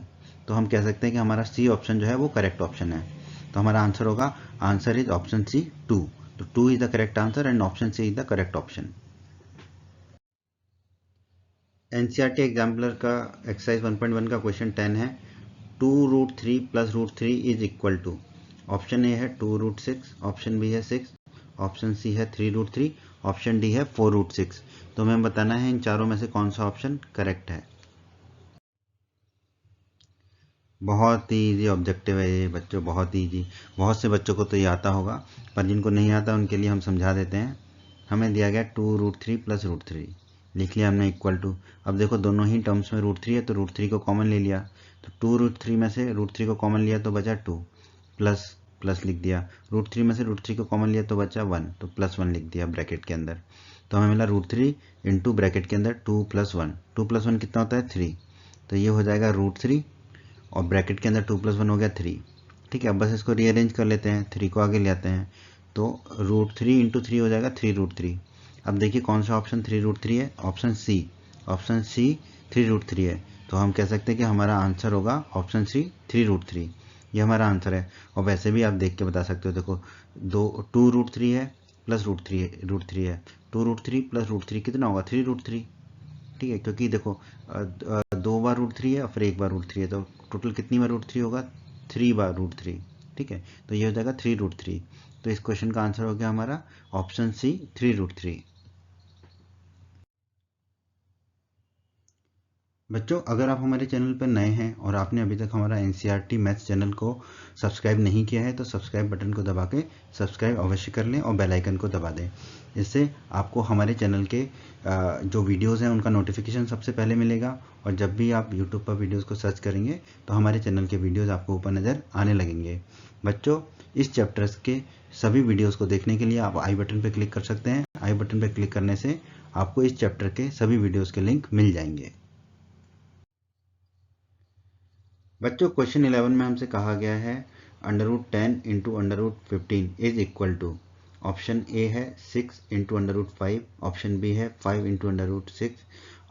तो हम कह सकते हैं कि हमारा सी ऑप्शन जो है वो करेक्ट ऑप्शन है। तो हमारा आंसर होगा, आंसर इज ऑप्शन सी 2। तो 2 is the correct answer and option C is the correct option. NCERT exemplar का एक्सरसाइज 1.1 का क्वेश्चन 10 है, 2√3 plus √3 is equal to. Option A है 2√6, ऑप्शन बी है 6, ऑप्शन सी है 3√3, ऑप्शन डी है 4√6। तो हमें बताना है इन चारों में से कौन सा ऑप्शन करेक्ट है। बहुत ही ईजी ऑब्जेक्टिव है ये बच्चों, बहुत ईजी। बहुत से बच्चों को तो ये आता होगा, पर जिनको नहीं आता उनके लिए हम समझा देते हैं। हमें दिया गया 2√3 प्लस √3, लिख लिया हमने इक्वल टू। अब देखो दोनों ही टर्म्स में √3 है तो √3 को कॉमन ले लिया, तो 2√3 में से √3 को कॉमन लिया तो बचा 2 प्लस प्लस लिख दिया, √3 में से √3 को कॉमन लिया तो बचा 1, तो +1 लिख दिया ब्रैकेट के अंदर। तो हमें मिला √3 इंटू ब्रैकेट के अंदर 2 + 1, 2 + 1 कितना होता है 3, तो ये हो जाएगा √3 और ब्रैकेट के अंदर 2 + 1 हो गया 3। ठीक है, अब बस इसको रीअरेंज कर लेते हैं, 3 को आगे ले आते हैं, तो √3 इंटू 3 हो जाएगा 3√3। अब देखिए कौन सा ऑप्शन 3√3 है, ऑप्शन सी 3√3 है। तो हम कह सकते हैं कि हमारा आंसर होगा ऑप्शन सी 3√3, ये हमारा आंसर है। और वैसे भी आप देख के बता सकते हो, देखो 2√3 है प्लस √3 है, 2√3 प्लस √3 कितना होगा 3√3। ठीक है, क्योंकि देखो 2 बार √3 है और फिर 1 बार √3 है, तो टोटल कितनी बार √3 होगा 3 बार √3। ठीक है, तो ये हो जाएगा 3√3। तो इस क्वेश्चन का आंसर हो गया हमारा ऑप्शन सी 3√3। बच्चों, अगर आप हमारे चैनल पर नए हैं और आपने अभी तक हमारा NCERT मैथ्स चैनल को सब्सक्राइब नहीं किया है तो सब्सक्राइब बटन को दबा के सब्सक्राइब अवश्य कर लें और बेल आइकन को दबा दें। इससे आपको हमारे चैनल के जो वीडियोस हैं उनका नोटिफिकेशन सबसे पहले मिलेगा, और जब भी आप यूट्यूब पर वीडियोस को सर्च करेंगे तो हमारे चैनल के वीडियोस आपको ऊपर नज़र आने लगेंगे। बच्चों, इस चैप्टर्स के सभी वीडियोस को देखने के लिए आप आई बटन पर क्लिक कर सकते हैं। आई बटन पर क्लिक करने से आपको इस चैप्टर के सभी वीडियोज़ के लिंक मिल जाएंगे। बच्चों, क्वेश्चन 11 में हमसे कहा गया है √10 into √15 is equal to, option A है 6 इंटू √5, ऑप्शन बी है 5 इंटू √6,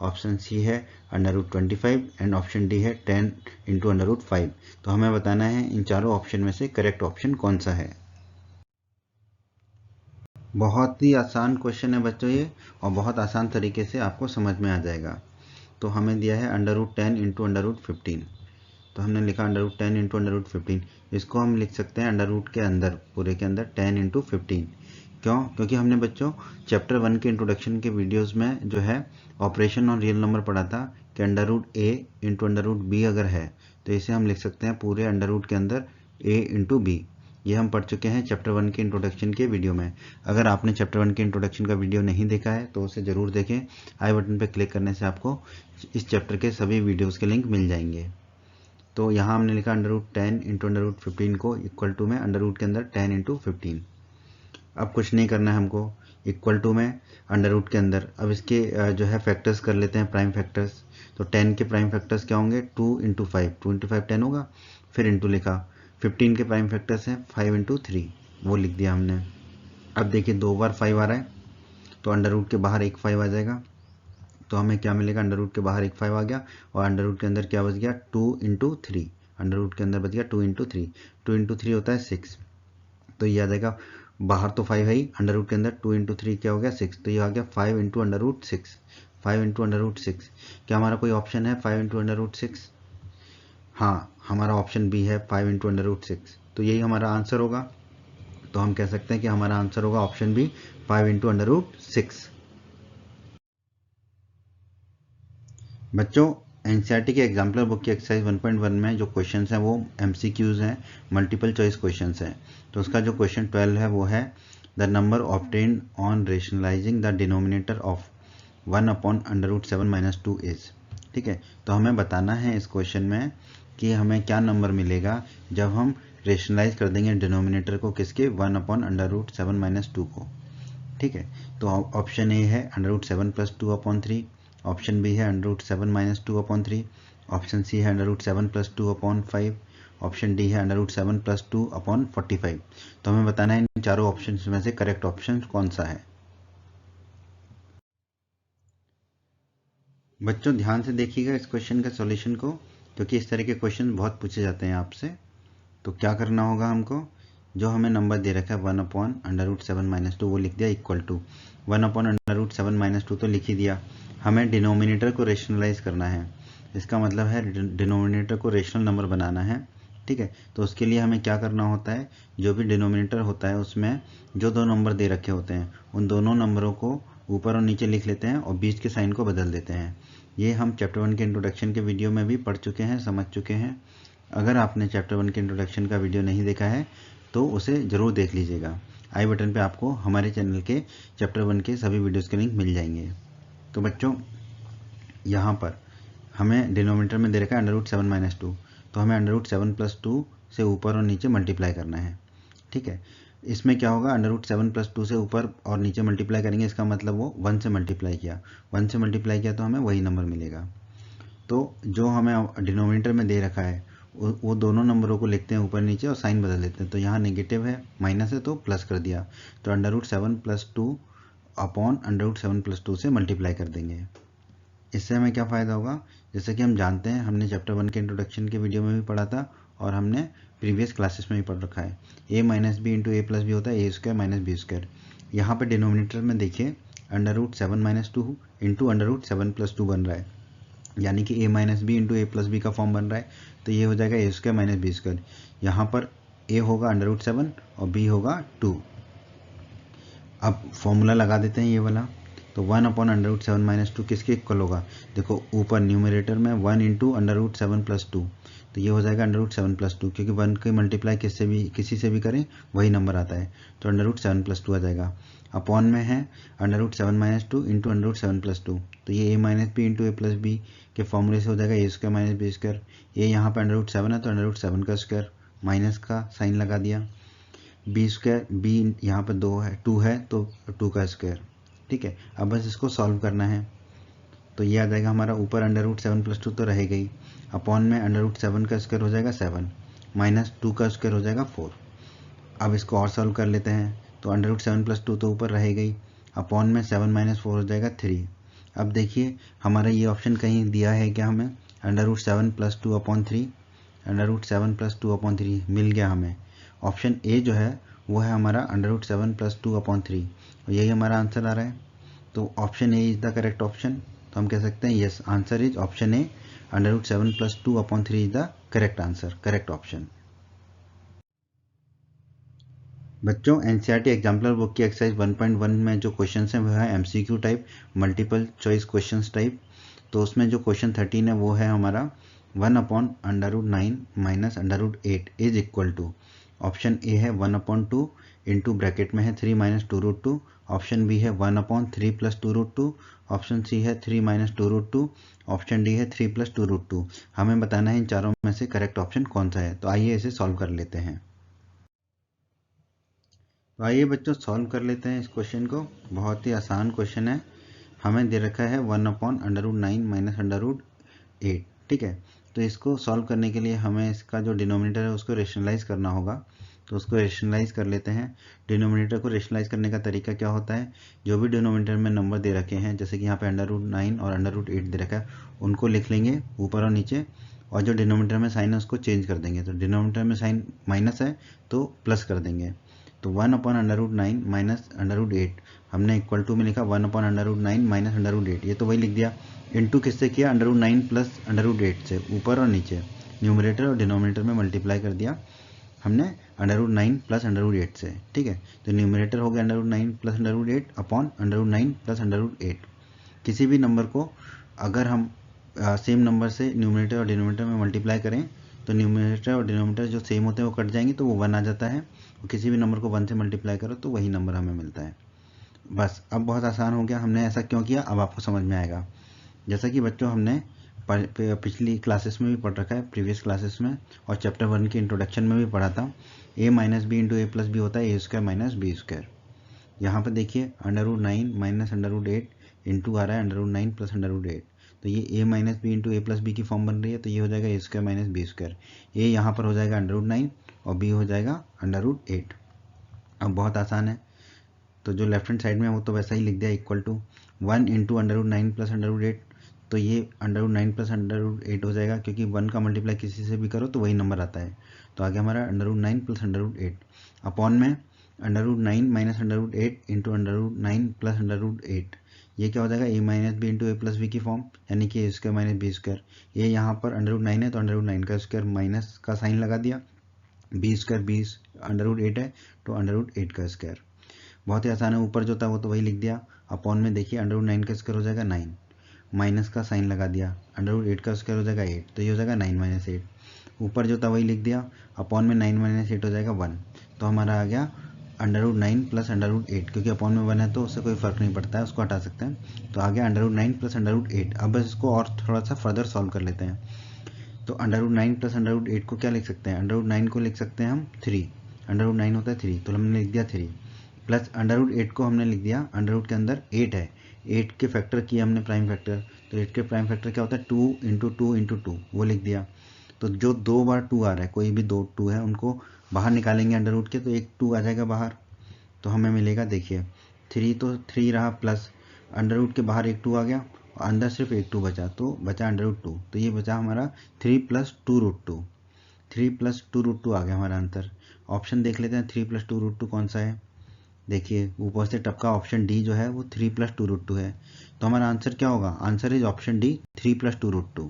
ऑप्शन सी है √25 एंड ऑप्शन डी है 10 इंटू √5। तो हमें बताना है इन चारों ऑप्शन में से करेक्ट ऑप्शन कौन सा है। बहुत ही आसान क्वेश्चन है बच्चों ये, और बहुत आसान तरीके से आपको समझ में आ जाएगा। तो हमें दिया है √10 इंटू √15, तो हमने लिखा √10 इंटू √15। इसको हम लिख सकते हैं √ के अंदर, पूरे के अंदर 10 इंटू 15। क्यों? क्योंकि हमने बच्चों चैप्टर 1 के इंट्रोडक्शन के वीडियोस में जो है ऑपरेशन और रियल नंबर पढ़ा था कि √a इंटू √b अगर है तो इसे हम लिख सकते हैं पूरे √ के अंदर a इंटू b। ये हम पढ़ चुके हैं चैप्टर 1 के इंट्रोडक्शन के वीडियो में। अगर आपने चैप्टर 1 के इंट्रोडक्शन का वीडियो नहीं देखा है तो उसे ज़रूर देखें। आई बटन पर क्लिक करने से आपको इस चैप्टर के सभी वीडियोज़ के लिंक मिल जाएंगे। तो यहाँ हमने लिखा √10 इंटू √15 को इक्वल टू में √ के अंदर 10 इंटू 15। अब कुछ नहीं करना है हमको, इक्वल टू में √ के अंदर अब इसके जो है फैक्टर्स कर लेते हैं, प्राइम फैक्टर्स। तो 10 के प्राइम फैक्टर्स क्या होंगे 2 इंटू 5, 2 इंटू 5 10 होगा, फिर इंटू लिखा। 15 के प्राइम फैक्टर्स हैं 5 इंटू 3, वो लिख दिया हमने। अब देखिए 2 बार 5 आ रहा है तो √ के बाहर एक 5 आ जाएगा, तो हमें क्या मिलेगा √ के बाहर एक 5 आ गया और √ के अंदर क्या बच गया 2 इंटू 3, √ के अंदर बच गया 2 इंटू 3, 2 इंटू 3 होता है 6। तो ये आ जाएगा, बाहर तो 5 है ही, √ के अंदर 2 इंटू 3 क्या हो गया 6, तो ये आ गया 5 इंटू √6, 5 इंटू √6। क्या हमारा कोई ऑप्शन है 5 इंटू √6? हाँ, हमारा ऑप्शन बी है 5 इंटू √6, तो यही हमारा आंसर होगा। तो हम कह सकते हैं कि हमारा आंसर होगा ऑप्शन बी 5 इंटू √6। बच्चों, NCERT के एग्जाम्पलर बुक की एक्सरसाइज 1.1 में जो क्वेश्चंस हैं वो MCQs हैं, मल्टीपल चॉइस क्वेश्चंस हैं। तो उसका जो क्वेश्चन 12 है वो है the number obtained on rationalising the denominator of 1/√7 - 2 is. ठीक है, तो हमें बताना है इस क्वेश्चन में कि हमें क्या नंबर मिलेगा जब हम रेशनलाइज कर देंगे डिनोमिनेटर को, किसके 1/√7 - 2 को। ठीक है, तो ऑप्शन ए है √7 + 2/3, ऑप्शन बी है √7 - 2/3, ऑप्शन सी है √7 + 2/5, ऑप्शन डी है √7 + 2/45। तो हमें बताना है इन चारों ऑप्शन में से करेक्ट ऑप्शन कौन सा है। बच्चों, ध्यान से देखिएगा इस क्वेश्चन का सॉल्यूशन को, क्योंकि इस तरह के क्वेश्चन बहुत पूछे जाते हैं आपसे। तो क्या करना होगा हमको, जो हमें नंबर दे रखा है 1/√7 - 2 वो लिख दिया इक्वल टू 1/√7 - 2 तो लिख ही दिया। हमें डिनोमिनेटर को रेशनलाइज करना है, इसका मतलब है डिनोमिनेटर को रेशनल नंबर बनाना है। ठीक है, तो उसके लिए हमें क्या करना होता है, जो भी डिनोमिनेटर होता है उसमें जो दो नंबर दे रखे होते हैं उन दोनों नंबरों को ऊपर और नीचे लिख लेते हैं और बीच के साइन को बदल देते हैं। ये हम चैप्टर 1 के इंट्रोडक्शन के वीडियो में भी पढ़ चुके हैं, समझ चुके हैं। अगर आपने चैप्टर 1 के इंट्रोडक्शन का वीडियो नहीं देखा है तो उसे ज़रूर देख लीजिएगा। आई बटन पे आपको हमारे चैनल के चैप्टर 1 के सभी वीडियोस के लिंक मिल जाएंगे। तो बच्चों, यहाँ पर हमें डिनोमिनेटर में दे रखा है √7 - 2, तो हमें √7 + 2 से ऊपर और नीचे मल्टीप्लाई करना है। ठीक है। इसमें क्या होगा, √7 + 2 से ऊपर और नीचे मल्टीप्लाई करेंगे, इसका मतलब वो 1 से मल्टीप्लाई किया, 1 से मल्टीप्लाई किया तो हमें वही नंबर मिलेगा। तो जो हमें डिनोमिनेटर में दे रखा है वो दोनों नंबरों को लिखते हैं ऊपर नीचे और साइन बदल देते हैं। तो यहाँ नेगेटिव है, माइनस है तो प्लस कर दिया, तो √7 + 2 अपॉन √7 + 2 से मल्टीप्लाई कर देंगे। इससे हमें क्या फ़ायदा होगा, जैसे कि हम जानते हैं, हमने चैप्टर 1 के इंट्रोडक्शन के वीडियो में भी पढ़ा था और हमने प्रीवियस क्लासेस में भी पढ़ रखा है, a - b × a + b होता है a² - b²। यहाँ पे डिनोमिनेटर में देखिए √7 - 2 × √7 + 2 बन रहा है, यानी कि a - b × a + b का फॉर्म बन रहा है। तो ये हो जाएगा a² - b²। यहाँ पर a होगा √7 और b होगा 2। अब फॉर्मूला लगा देते हैं ये वाला, तो 1 अपॉन √7 - 2 किसके इक्वल होगा, देखो ऊपर न्यूमरेटर में 1 × √7 + 2, तो ये हो जाएगा √7 + 2, क्योंकि 1 की मल्टीप्लाई किसी से भी करें वही नंबर आता है, तो √7 + 2 आ जाएगा। अपॉन में है √7 - 2 × √7 + 2, तो ये a - b × a + b के फॉर्मूले से हो जाएगा a² - b²। ये यहाँ पर √7 है तो √7 का स्क्वायर, माइनस का साइन लगा दिया, b², b यहाँ पर 2 है तो 2 का स्क्वायर। ठीक है, अब बस इसको सॉल्व करना है, तो ये आ जाएगा हमारा ऊपर √7 + 2 तो रह गई, अपॉन में √7 का स्क्वायर हो जाएगा 7, माइनस 2 का स्क्वायर हो जाएगा 4। अब इसको और सॉल्व कर लेते हैं, तो √7 + 2 तो ऊपर रह गई, अपॉन में 7 - 4 हो जाएगा 3। अब देखिए हमारा ये ऑप्शन कहीं दिया है क्या हमें, √7 + 2 अपॉन 3, √7 + 2 अपॉन 3 मिल गया हमें। ऑप्शन ए जो है वो है हमारा √7 + 2 अपॉन 3, और यही हमारा आंसर आ रहा है। तो option A is the correct option. तो हम कह सकते हैं yes, answer is option A, √7 + 2 upon 3 is the correct answer, correct option. बच्चों एनसीईआरटी एग्जाम्पलर बुक की एक्सरसाइज 1.1 में जो क्वेश्चन हैं वो है MCQ type, multiple choice questions type. तो उसमें जो क्वेश्चन 13 है वो है हमारा 1 upon √9 minus √8 is equal to, option A है 1/2 इंटू ब्रैकेट में है 3 - 2√2, ऑप्शन बी है 1/3 + 2√2, ऑप्शन सी है 3 - 2√2, ऑप्शन डी है 3 + 2√2। हमें बताना है इन चारों में से करेक्ट ऑप्शन कौन सा है। तो आइए इसे सॉल्व कर लेते हैं। तो आइए बच्चों सॉल्व कर लेते हैं इस क्वेश्चन को। बहुत ही आसान क्वेश्चन है। हमें दे रखा है 1 अपॉन √9 माइनस √8। ठीक है, तो इसको सॉल्व करने के लिए हमें इसका जो डिनोमिनेटर है उसको रेशनलाइज करना होगा। तो उसको रेशनलाइज कर लेते हैं। डिनोमिनेटर को रेशनलाइज करने का तरीका क्या होता है, जो भी डिनोमिनेटर में नंबर दे रखे हैं, जैसे कि यहाँ पे √9 और √8 दे रखा है, उनको लिख लेंगे ऊपर और नीचे, और जो डिनोमिनेटर में साइन है उसको चेंज कर देंगे। तो डिनोमिनेटर में साइन माइनस है तो प्लस कर देंगे। तो 1 अपॉन √9 माइनस √8 हमने इक्वल टू में लिखा 1 अपॉन √9 माइनस √8, ये तो वही लिख दिया। इनटू किससे किया, √9 प्लस √8 से, ऊपर और नीचे न्यूमरेटर और डिनोमिनेटर में मल्टीप्लाई कर दिया हमने √9 प्लस √8 से। ठीक है, तो न्यूमरेटर हो गया √9 प्लस √8 अपॉन √9 प्लस √8। किसी भी नंबर को अगर हम सेम नंबर से न्यूमरेटर और डिनोमिनेटर में मल्टीप्लाई करें तो न्यूमरेटर और डिनोमिनेटर जो सेम होते हैं वो कट जाएंगे तो वो 1 आ जाता है, और किसी भी नंबर को 1 से मल्टीप्लाई करो तो वही नंबर हमें मिलता है। बस अब बहुत आसान हो गया। हमने ऐसा क्यों किया अब आपको समझ में आएगा। जैसा कि बच्चों हमने पिछली क्लासेस में भी पढ़ रखा है, प्रीवियस क्लासेस में, और चैप्टर 1 के इंट्रोडक्शन में भी पढ़ा था, a - b × a + b होता है a² - b²। यहाँ पर देखिए √9 माइनस √8 इंटू आ रहा है √9 प्लस √8, तो ये a - b × a + b की फॉर्म बन रही है, तो ये हो जाएगा a² - b²। a यहाँ पर हो जाएगा √9 और b हो जाएगा √8। अब बहुत आसान है, तो जो लेफ्ट हैंड साइड में है वो तो वैसा ही लिख दिया, इक्वल टू 1 इंटू √9 प्लस √8, तो ये √9 प्लस √8 हो जाएगा, क्योंकि 1 का मल्टीप्लाई किसी से भी करो तो वही नंबर आता है। तो आगे हमारा √9 प्लस √8 अपॉन में √9 माइनस √8 इंटू √9 प्लस √8, ये क्या हो जाएगा a - b × a + b की फॉर्म, यानी कि a² - b²। ये यहाँ पर √9 है तो √9 का स्क्वायर, माइनस का साइन लगा दिया, b² √8 है तो √8 का स्क्वायर। बहुत ही आसान है, ऊपर जो था वो तो वही लिख दिया। अपॉन में देखिए √9 का स्क्वायर हो जाएगा 9, माइनस का साइन लगा दिया, √8 का स्क्वायर हो जाएगा 8, तो ये हो जाएगा 9 - 8। ऊपर जो था वही लिख दिया, अपॉन में 9 - 8 हो जाएगा 1, तो हमारा आ गया √9 प्लस √8, क्योंकि अपॉन में 1 है तो उससे कोई फ़र्क नहीं पड़ता है, उसको हटा सकते हैं। तो आ गया √9 प्लस √8। अब बस इसको और थोड़ा सा फर्दर सॉल्व कर लेते हैं। तो √9 प्लस √8 को क्या लिख सकते हैं, √9 को लिख सकते हैं हम 3, अंडर रूट 9 होता है 3, तो हमने लिख दिया 3 प्लस अंडर रूट 8 को हमने लिख दिया, अंडर रूट के अंदर 8 है, 8 के फैक्टर किया हमने प्राइम फैक्टर, तो 8 के प्राइम फैक्टर क्या होता है 2 इंटू 2 इंटू 2, वो लिख दिया। तो जो 2 बार 2 आ रहा है, कोई भी 2 2 है उनको बाहर निकालेंगे अंडर रूट के, तो एक 2 आ जाएगा बाहर, तो हमें मिलेगा देखिए 3, तो 3 रहा प्लस अंडर रूट के बाहर एक 2 आ गया, और अंदर सिर्फ एक 2 बचा, तो बचा अंडर रूट 2, तो ये बचा हमारा 3 प्लस 2 रूट 2, 3 प्लस 2 रूट 2 आ गया हमारा आंसर। ऑप्शन देख लेते हैं 3 प्लस 2 रूट 2 कौन सा है। देखिए ऊपर से टपका ऑप्शन डी जो है वो 3 प्लस 2 रूट 2 है, तो हमारा आंसर क्या होगा, answer is option D 3 plus 2 root 2।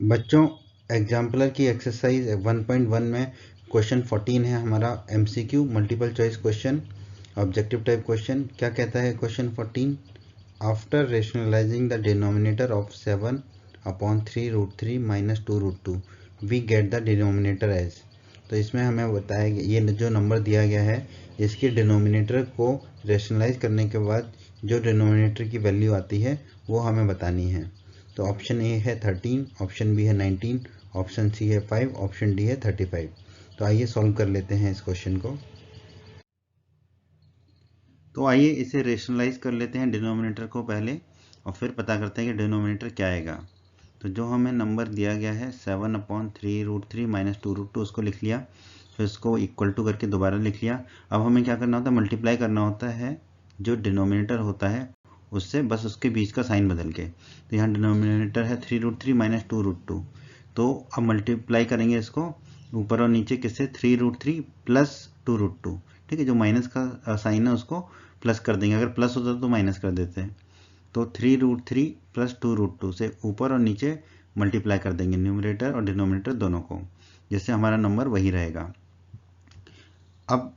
बच्चों एग्जाम्पलर की एक्सरसाइज 1.1 में क्वेश्चन 14 है हमारा MCQ multiple choice question, objective type question. क्या कहता है question 14, after rationalising the denominator of 7 upon 3 root 3 minus 2 root 2 we get the denominator as. तो इसमें हमें बताया ये जो नंबर दिया गया है इसके डिनोमिनेटर को रेशनलाइज करने के बाद जो डिनोमिनेटर की वैल्यू आती है वो हमें बतानी है। तो ऑप्शन ए है 13, ऑप्शन बी है 19, ऑप्शन सी है 5, ऑप्शन डी है 35। तो आइए सॉल्व कर लेते हैं इस क्वेश्चन को। तो आइए इसे रेशनलाइज कर लेते हैं डिनोमिनेटर को पहले, और फिर पता करते हैं कि डिनोमिनेटर क्या आएगा। तो जो हमें नंबर दिया गया है 7 अपॉन 3 रूट 3 माइनस 2 रूट 2, उसको लिख लिया, फिर इसको इक्वल टू करके दोबारा लिख लिया। अब हमें क्या करना होता है, मल्टीप्लाई करना होता है जो डिनोमिनेटर होता है उससे, बस उसके बीच का साइन बदल के। तो यहाँ डिनोमिनेटर है 3 रूट 3 माइनस 2 रूट 2, तो अब मल्टीप्लाई करेंगे इसको ऊपर और नीचे किससे, 3 रूट 3 प्लस 2 रूट 2। ठीक है, जो माइनस का साइन है उसको प्लस कर देंगे, अगर प्लस होता तो माइनस कर देते हैं। तो 3 रूट 3 प्लस 2 रूट 2 से ऊपर और नीचे मल्टीप्लाई कर देंगे न्यूमरेटर और डिनोमिनेटर दोनों को, जिससे हमारा नंबर वही रहेगा। अब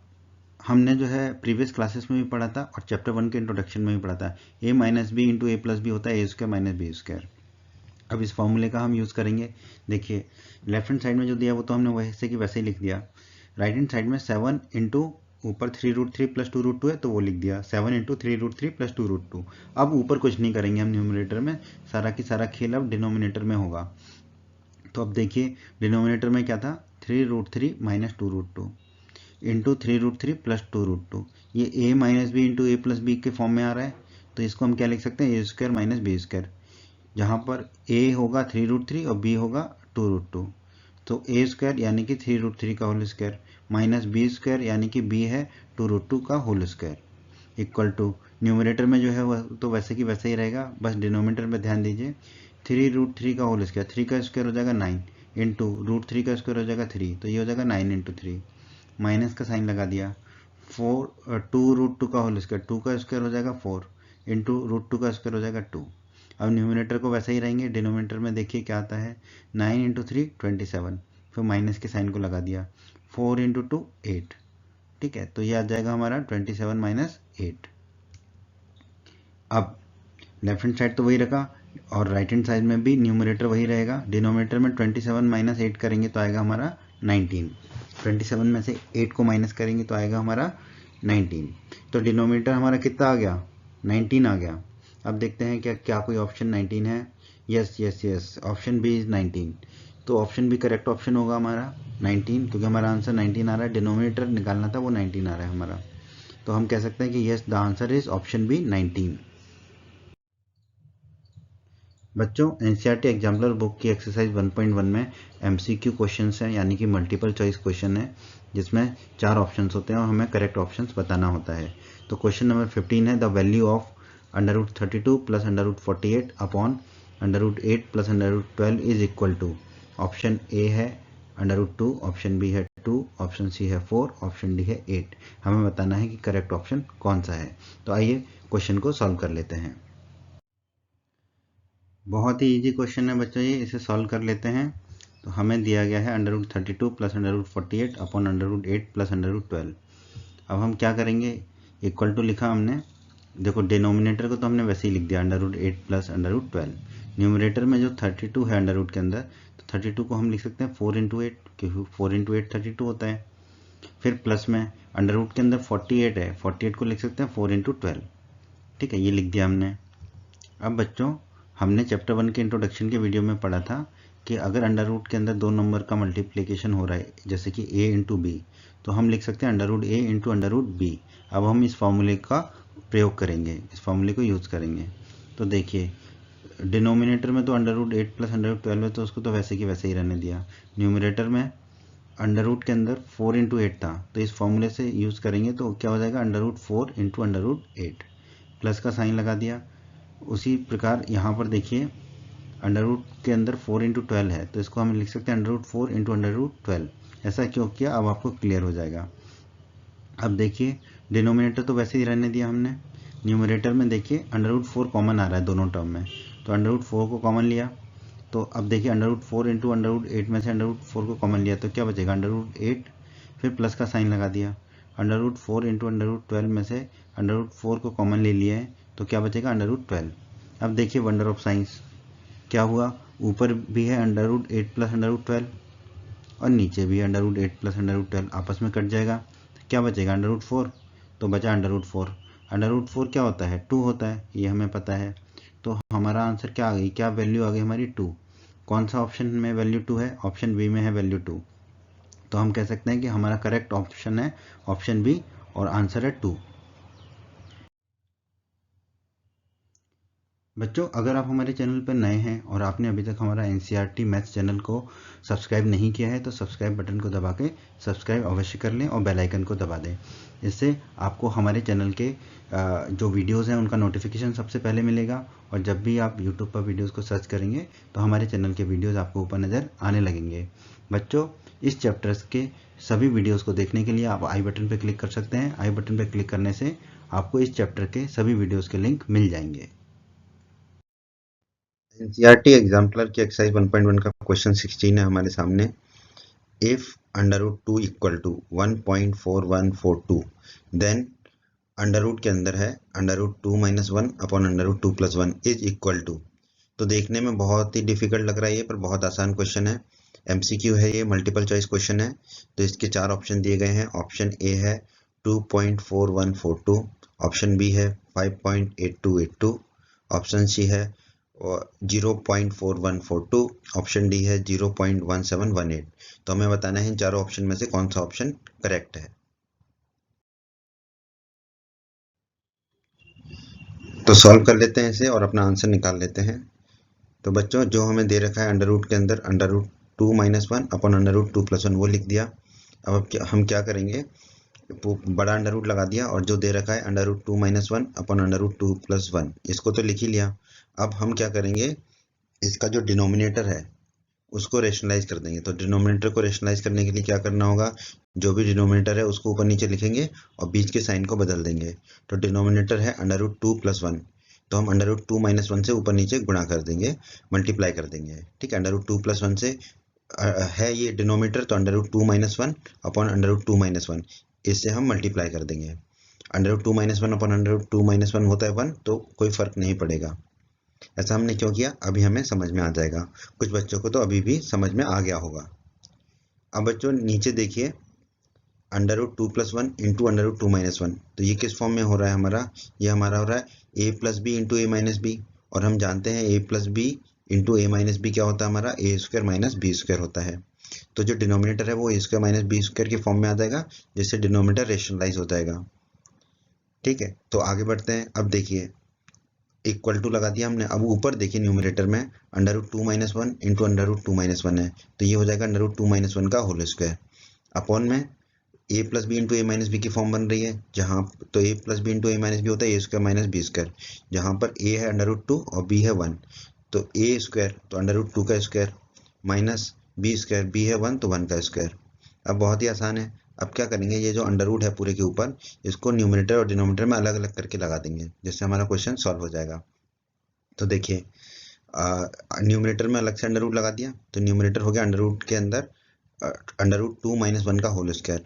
हमने जो है प्रीवियस क्लासेस में भी पढ़ा था और चैप्टर 1 के इंट्रोडक्शन में भी पढ़ा था, a minus B into A plus B होता है a square minus B square. अब इस फॉर्मूले का हम यूज़ करेंगे। देखिए लेफ्ट हैंड साइड में जो दिया वो तो हमने वैसे की वैसे ही लिख दिया, राइट हैंड साइड में 7 इंटू ऊपर 3 रूट 3 प्लस 2 रूट 2 है तो वो लिख दिया 7 इंटू 3 रूट 3 प्लस 2 रूट 2। अब ऊपर कुछ नहीं करेंगे हम न्यूमरेटर में, सारा की सारा खेल अब डिनोमिनेटर में होगा। तो अब देखिए डिनोमिनेटर में क्या था, 3 root 3 minus 2 root 2 into 3 root 3 plus 2 root 2, ये a minus B into A plus B के फॉर्म में आ रहा है, तो इसको हम क्या लिख सकते हैं, ए स्क्वायर माइनस बी स्क्वायर, जहाँ पर a होगा 3 रूट 3 और b होगा 2 रूट 2। तो a स्क्वायर यानी कि 3 रूट 3 का whole square minus B square यानी कि b है 2 रूट 2 का whole square equal to, numerator में जो है वह तो वैसे की वैसे ही रहेगा, बस डिनोमिनेटर में ध्यान दीजिए, 3 रूट 3 का होल स्क्वायर, 3 का स्क्वायर हो जाएगा 9 इंटू रूट 3 का स्क्वायर हो जाएगा 3, तो ये हो जाएगा 9 इंटू 3, माइनस का साइन लगा दिया, 2 रूट 2 का होल स्क्वायर, 2 का स्क्वायर हो जाएगा 4 इंटू रूट 2 का स्क्वायर हो जाएगा 2। अब न्यूमिनेटर को वैसे ही रहेंगे, डिनोमिनेटर में देखिए क्या आता है, 9 इंटू 3 27, फिर माइनस के साइन को लगा दिया, 4 इंटू 2 8। ठीक है, तो ये आ जाएगा हमारा 27 माइनस 8। अब लेफ्ट हैंड साइड तो वही रखा और राइट हैंड साइड में भी न्यूमरेटर वही रहेगा, डिनोमिनेटर में 27 माइनस 8 करेंगे तो आएगा हमारा 19, 27 में से 8 को माइनस करेंगे तो आएगा हमारा 19। तो डिनोमिनेटर हमारा कितना आ गया, 19 आ गया। अब देखते हैं क्या क्या कोई ऑप्शन 19 है, yes yes yes, option B is 19। तो ऑप्शन बी करेक्ट ऑप्शन होगा हमारा 19, क्योंकि हमारा आंसर 19 आ रहा है, डिनोमिनेटर निकालना था वो 19 आ रहा है हमारा। तो हम कह सकते हैं कि yes the answer is option B 19। बच्चों एनसीईआरटी एग्जाम्पलर बुक की एक्सरसाइज 1.1 में MCQ क्वेश्चंस हैं, यानी कि मल्टीपल चॉइस क्वेश्चन है, जिसमें 4 ऑप्शंस होते हैं और हमें करेक्ट ऑप्शंस बताना होता है। तो क्वेश्चन नंबर 15 है, the value of √32 plus √48 upon √8 plus √12 is equal to, option A है √2, ऑप्शन बी है 2, ऑप्शन सी है 4, ऑप्शन डी है 8। हमें बताना है कि करेक्ट ऑप्शन कौन सा है। तो आइए क्वेश्चन को सॉल्व कर लेते हैं। बहुत ही इजी क्वेश्चन है बच्चों, ये इसे सॉल्व कर लेते हैं। तो हमें दिया गया है √32 प्लस √48 अपॉन √8 प्लस √12। अब हम क्या करेंगे, इक्वल टू लिखा हमने, देखो डिनोमिनेटर को तो हमने वैसे ही लिख दिया √8 प्लस √12, न्यूमरेटर में जो 32 है अंडर रूट के अंदर, तो 32 को हम लिख सकते हैं 4 इंटू 8, क्योंकि 4 इंटू 8 32 होता है। फिर प्लस में अंडर रूट के अंदर 48 है, 48 को लिख सकते हैं 4 इंटू 12। ठीक है, ये लिख दिया हमने। अब बच्चों हमने चैप्टर 1 के इंट्रोडक्शन के वीडियो में पढ़ा था कि अगर अंडर रूट के अंदर दो नंबर का मल्टीप्लिकेशन हो रहा है, जैसे कि a इंटू बी, तो हम लिख सकते हैं अंडर रूट ए इंटू अंडर रूट बी। अब हम इस फॉर्मूले का प्रयोग करेंगे, इस फॉर्मूले को यूज़ करेंगे। तो देखिए, डिनोमिनेटर में तो under root 8 plus under root 12 है, तो उसको तो वैसे की वैसे ही रहने दिया। न्यूमरेटर में अंडर रूट के अंदर 4 इंटू 8 था, तो इस फॉर्मूले से यूज़ करेंगे तो क्या हो जाएगा, under root 4 into under root 8, plus का साइन लगा दिया। उसी प्रकार यहाँ पर देखिए, अंडर रूट के अंदर 4 इंटू 12 है, तो इसको हम लिख सकते हैं under root 4 into under root 12। ऐसा क्यों किया, अब आपको क्लियर हो जाएगा। अब देखिए, डिनोमिनेटर तो वैसे ही रहने दिया हमने। न्यूमरेटर में देखिए अंडर रूट 4 कॉमन आ रहा है दोनों टर्म में, तो अंडर रूट 4 को कॉमन लिया। तो अब देखिए, under root 4 into under root 8 में से अंडर रूट 4 को कॉमन लिया तो क्या बचेगा, अंडर रूट 8, फिर प्लस का साइन लगा दिया। Under root 4 into under root 12 में से अंडर रूट 4 को कॉमन ले लिया है, तो क्या बचेगा, अंडर रूट 12। अब देखिए वंडर ऑफ साइंस, क्या हुआ, ऊपर भी है under root 8 plus under root 12 और नीचे भी under root 8 plus under root 12, आपस में कट जाएगा, तो क्या बचेगा, अंडर रूट 4, तो बचा अंडर रूट 4। अंडर रूट 4 क्या होता है, 2 होता है, ये हमें पता है। तो हमारा आंसर क्या आ गई, क्या वैल्यू आ गई हमारी, 2। कौन सा ऑप्शन में वैल्यू 2 है, ऑप्शन बी में है वैल्यू 2। तो हम कह सकते हैं कि हमारा करेक्ट ऑप्शन है ऑप्शन बी और आंसर है 2। बच्चों, अगर आप हमारे चैनल पर नए हैं और आपने अभी तक हमारा एनसीईआरटी मैथ्स चैनल को सब्सक्राइब नहीं किया है, तो सब्सक्राइब बटन को दबा के सब्सक्राइब अवश्य कर लें और बेल आइकन को दबा दें। इससे आपको हमारे चैनल के जो वीडियोस हैं उनका नोटिफिकेशन सबसे पहले मिलेगा, और जब भी आप यूट्यूब पर वीडियोस को सर्च करेंगे तो हमारे चैनल के वीडियोस आपको ऊपर नज़र आने लगेंगे। बच्चों, इस चैप्टर्स के सभी वीडियोस को देखने के लिए आप आई बटन पर क्लिक कर सकते हैं। आई बटन पर क्लिक करने से आपको इस चैप्टर के सभी वीडियोज़ के लिंक मिल जाएंगे। एनसीईआरटी एग्जाम्पलर की एक्सरसाइज 1.1 का क्वेश्चन 16 है हमारे सामने। If under root 2 equal to 1.4142, then under root के अंदर है under root 2 minus 1 upon under root 2 plus 1 is equal to. तो देखने में बहुत ही डिफिकल्ट लग रहा है ये, पर बहुत आसान क्वेश्चन है। एमसीक्यू है ये, मल्टीपल चॉइस क्वेश्चन है। तो इसके 4 ऑप्शन दिए गए हैं। ऑप्शन ए है 2.4142, ऑप्शन बी है 5.8282, ऑप्शन सी है 0.4142, ऑप्शन डी है 0.1718। तो हमें बताना है इन चारों ऑप्शन में से कौन सा ऑप्शन करेक्ट है। तो सॉल्व कर लेते हैं इसे और अपना आंसर निकाल लेते हैं। तो बच्चों, जो हमें दे रखा है अंडर रूट के अंदर under root 2 minus 1 upon under root 2 plus 1, वो लिख दिया। अब हम क्या करेंगे, बड़ा अंडर रूट लगा दिया, और जो दे रखा है under root 2 minus 1 upon under root 2 plus 1, इसको तो लिख ही लिया। अब हम क्या करेंगे, इसका जो डिनोमिनेटर है उसको रेशनलाइज कर देंगे। तो डिनोमिनेटर को रेशनलाइज करने के लिए क्या करना होगा, जो भी डिनोमिनेटर है उसको ऊपर नीचे लिखेंगे और बीच के साइन को बदल देंगे। तो डिनोमिनेटर है अंडर रूट 2 प्लस 1, तो हम अंडर रूट 2 माइनस 1 से ऊपर नीचे गुणा कर देंगे, मल्टीप्लाई कर देंगे। ठीक है, अंडर रूट 2 प्लस 1 से है ये डिनोमिनेटर, तो under root 2 minus 1 upon under root 2 minus 1, इससे हम मल्टीप्लाई कर देंगे। Under root 2 minus 1 upon under root 2 minus 1 होता है 1, तो कोई फर्क नहीं पड़ेगा। ऐसा हमने क्यों किया, अभी हमें समझ में आ जाएगा। कुछ बच्चों को तो अभी भी समझ में आ गया होगा। अब बच्चों नीचे देखिए, under root 2 plus 1 into under root 2 minus 1, तो ये किस फॉर्म में हो रहा है हमारा, ये हमारा हो रहा है a plus B into A minus B. और हम जानते हैं a plus B into A minus B क्या होता है हमारा, A square minus B square होता है। तो जो डिनोमिनेटर है वो A square minus B square के फॉर्म में आ जाएगा, जिससे डिनोमिनेटर रेशनलाइज हो जाएगा। ठीक है, तो आगे बढ़ते हैं। अब देखिए, इक्वल टू लगा दिया हमने। अब ऊपर देखिए न्यूमरेटर में under root 2 minus 1 into under root 2 minus 1 है, तो ये हो जाएगा अंडर रूट 2 माइनस 1 का होल स्क्वायर अपॉन में ए plus B into A minus B की फॉर्म बन रही है, जहाँ तो ए plus B into A minus B होता है ए स्क्वायर माइनस बी स्क्वायर, जहाँ पर ए है अंडर रूट 2 और बी है 1, तो ए स्क्वायर तो अंडर रूट 2 का square minus B square, B है 1 तो 1 का स्क्वायर। अब बहुत ही आसान है। अब क्या करेंगे, ये जो अंडर रूट है पूरे के ऊपर, इसको न्यूमरेटर और डिनोमिनेटर में अलग अलग करके लगा देंगे, जिससे हमारा क्वेश्चन सॉल्व हो जाएगा। तो देखिए, न्यूमरेटर में अलग से अंडर रूट लगा दिया, तो न्यूमरेटर हो गया अंडर रूट के अंदर अंडर रूट 2 माइनस 1 का होल स्क्वायर,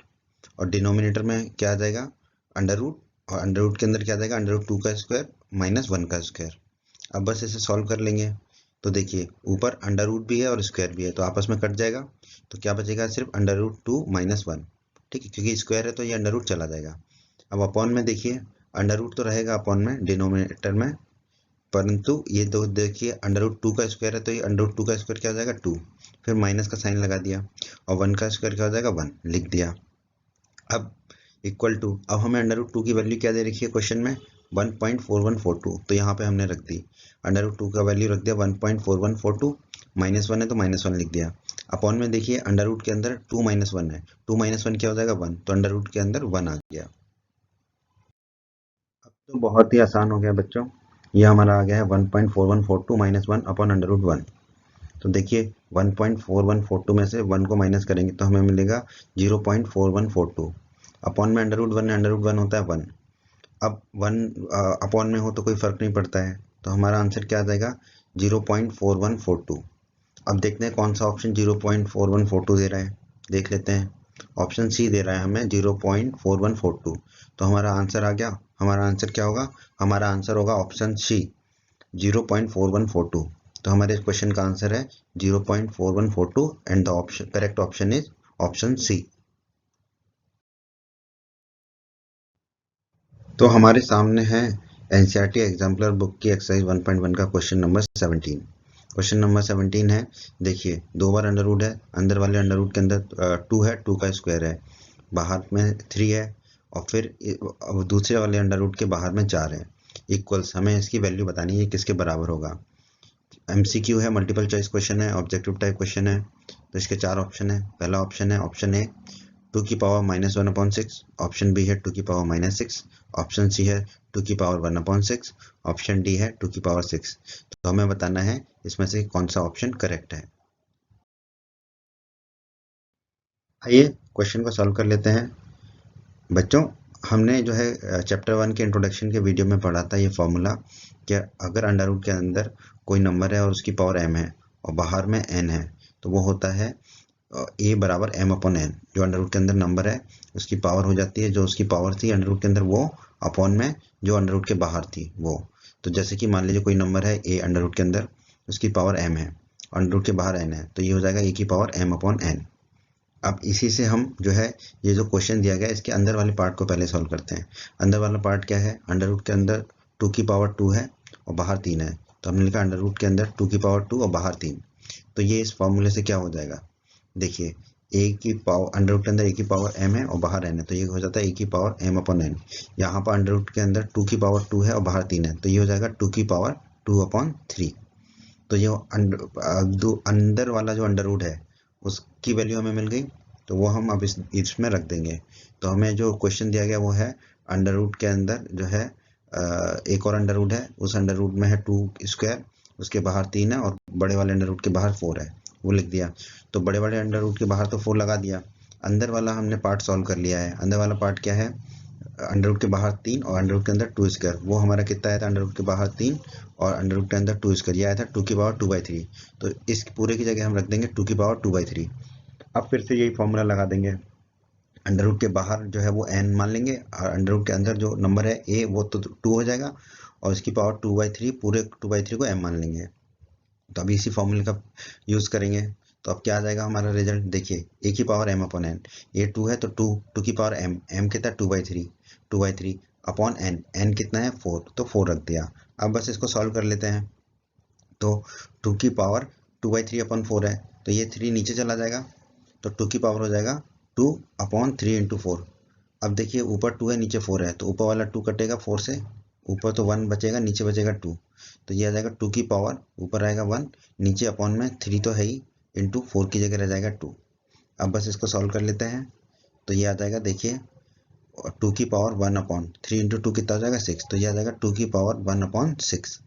और डिनोमिनेटर में क्या आ जाएगा, अंडर रूट, और अंडर रूट के अंदर क्या आ जाएगा, अंडर रूट 2 का स्क्वायर माइनस 1 का स्क्वायर। अब बस इसे सॉल्व कर लेंगे। तो देखिए, ऊपर अंडर रूट भी है और स्क्वायर भी है, तो आपस में कट जाएगा, तो क्या बचेगा, सिर्फ अंडर रूट 2 माइनस 1। ठीक है, क्योंकि स्क्वायर है तो ये अंडर रूट चला जाएगा। अब अपॉन में देखिए, अंडर रूट तो रहेगा अपॉन में डिनोमिनेटर में, परंतु ये दो देखिए अंडर रूट 2 का स्क्वायर है, तो ये अंडर रूट 2 का स्क्वायर क्या हो जाएगा 2, फिर माइनस का साइन लगा दिया, और 1 का स्क्वायर क्या हो जाएगा 1 लिख दिया। अब इक्वल टू, अब हमें अंडर रूट 2 की वैल्यू क्या दे रखी है क्वेश्चन में 1.4142, तो यहाँ पे हमने रख दी अंडर रूट 2 का वैल्यू रख दिया 1.4142, माइनस 1 है तो माइनस 1 लिख दिया। अपॉन में देखिए अंडर रूट के अंदर 2 माइनस 1 है, 2 माइनस 1 क्या हो जाएगा 1, तो अंडर रूट के अंदर 1 आ गया। अब तो बहुत ही आसान हो गया बच्चों, ये हमारा आ गया है 1.4142 माइनस 1 अपॉन अंडर रूट 1। तो देखिए 1.4142 में से 1 को माइनस करेंगे तो हमें मिलेगा 0.4142, अपॉन में अंडर रूट 1 है, अंडर रूट 1 होता है 1। अब 1 अपॉन में हो तो कोई फर्क नहीं पड़ता है, तो हमारा आंसर क्या आ जाएगा 0.4142। अब देखते हैं कौन सा ऑप्शन 0.4142 दे रहा है, देख लेते हैं। ऑप्शन सी दे रहा है हमें 0.4142, तो हमारा आंसर आ गया। हमारा आंसर क्या होगा, हमारा आंसर होगा ऑप्शन सी 0.4142। तो हमारे इस क्वेश्चन का आंसर है 0.4142 and the option correct option is option C. तो हमारे सामने है एनसीईआरटी एग्जाम्पलर बुक की एक्सरसाइज 1.1 का क्वेश्चन नंबर 17। क्वेश्चन नंबर 17 है, देखिए 2 बार अंडर रूट है, अंदर वाले अंडर रूट के अंदर 2 है, 2 का स्क्वायर है, बाहर में 3 है, और फिर दूसरे वाले अंडर रूट के बाहर में 4 है, इक्वल्स हमें इसकी वैल्यू बतानी है किसके बराबर होगा। एमसीक्यू है, मल्टीपल चॉइस क्वेश्चन है, ऑब्जेक्टिव टाइप क्वेश्चन है, तो इसके 4 ऑप्शन है। पहला ऑप्शन है ऑप्शन ए 2 की पावर -1/6, ऑप्शन बी है 2 की पावर -6, ऑप्शन सी है 2 की पावर 1/6, ऑप्शन डी है 2 की पावर 6। तो हमें बताना है इसमें से कौन सा ऑप्शन करेक्ट है। आइए क्वेश्चन को सॉल्व कर लेते हैं। बच्चों हमने जो है चैप्टर 1 के इंट्रोडक्शन के वीडियो में पढ़ा था ये फॉर्मूला कि अगर अंडर रूट के अंदर कोई नंबर है और उसकी पावर m है और बाहर में n है, तो वो होता है a बराबर m/n। जो अंडर रूट के अंदर नंबर है उसकी पावर हो जाती है, जो उसकी पावर थी अंडर रूट के अंदर वो अपॉन में जो अंडर रूट के बाहर थी वो। तो जैसे कि मान लीजिए कोई नंबर है a अंडर रूट के अंदर, उसकी पावर m है, अंडर रूट के बाहर n है, तो ये हो जाएगा a की पावर m/n। अब इसी से हम जो है ये जो क्वेश्चन दिया गया इसके अंदर वाले पार्ट को पहले सॉल्व करते हैं। अंदर वाला पार्ट क्या है, अंडर रूट के अंदर 2 की पावर 2 है और बाहर 3 है, तो हमने लिखा अंडर रूट के अंदर 2 की पावर 2 और बाहर 3। तो ये इस फॉर्मूले से क्या हो जाएगा, देखिए a की पावर अंडर रूट के अंदर a की पावर m है और बाहर n है, तो ये हो जाता है a की पावर m/n। यहाँ पर अंडर रूट के अंदर 2 की पावर 2 है और बाहर 3 है, तो ये हो जाएगा 2 की पावर 2/3। तो ये अंदर वाला जो अंडर रूट है उसकी वैल्यू हमें मिल गई, तो वो हम अब इसमें रख देंगे। तो हमें जो क्वेश्चन दिया गया वो है अंडर रूट के अंदर जो है एक और अंडर रूट है, उस अंडर रूट में है 2 स्क्वायर, उसके बाहर 3 है और बड़े वाले अंडर रूट के बाहर 4 है, वो लिख दिया। तो बड़े वाले अंडर रूट के बाहर तो 4 लगा दिया, अंदर वाला हमने पार्ट सॉल्व कर लिया है। अंदर वाला पार्ट क्या है, अंडर रूट के बाहर 3 और अंडर रूट के अंदर 2 स्क्वायर, वो हमारा कितना आया था, अंडर रूट के बाहर 3 और अंडर रूट के अंदर 2 स्क्वायर, ये आया था 2 की पावर 2/3। तो इस पूरे की जगह हम रख देंगे 2 की पावर 2/3। अब फिर से यही फॉर्मूला लगा देंगे, अंडर रूट के बाहर जो है वो n मान लेंगे और अंडर रूट के अंदर जो नंबर है a वो तो 2 हो जाएगा और इसकी पावर 2/3, पूरे 2/3 को m मान लेंगे। तो अभी इसी फॉर्मूले का यूज करेंगे, तो अब क्या आ जाएगा हमारा रिजल्ट, देखिए a की पावर m/n, ये 2 है तो 2 की पावर m कितना 2/3 अपॉन n कितना है 4, तो 4 रख दिया। अब बस इसको सॉल्व कर लेते हैं। तो 2 की पावर 2/3/4 है, तो ये 3 नीचे चला जाएगा, तो 2 की पावर हो जाएगा 2/3 × 4। अब देखिए ऊपर 2 है नीचे 4 है, तो ऊपर वाला 2 कटेगा 4 से, ऊपर तो 1 बचेगा, नीचे बचेगा 2, तो ये आ जाएगा 2 की पावर, ऊपर आएगा 1, नीचे अपॉन में 3 तो है ही, इंटू 4 की जगह रह जाएगा 2। अब बस इसको सॉल्व कर लेते हैं, तो ये आ जाएगा देखिए 2 की पावर 1/3 × 2 कितना हो जाएगा 6, तो ये आ जाएगा 2 की पावर 1/6।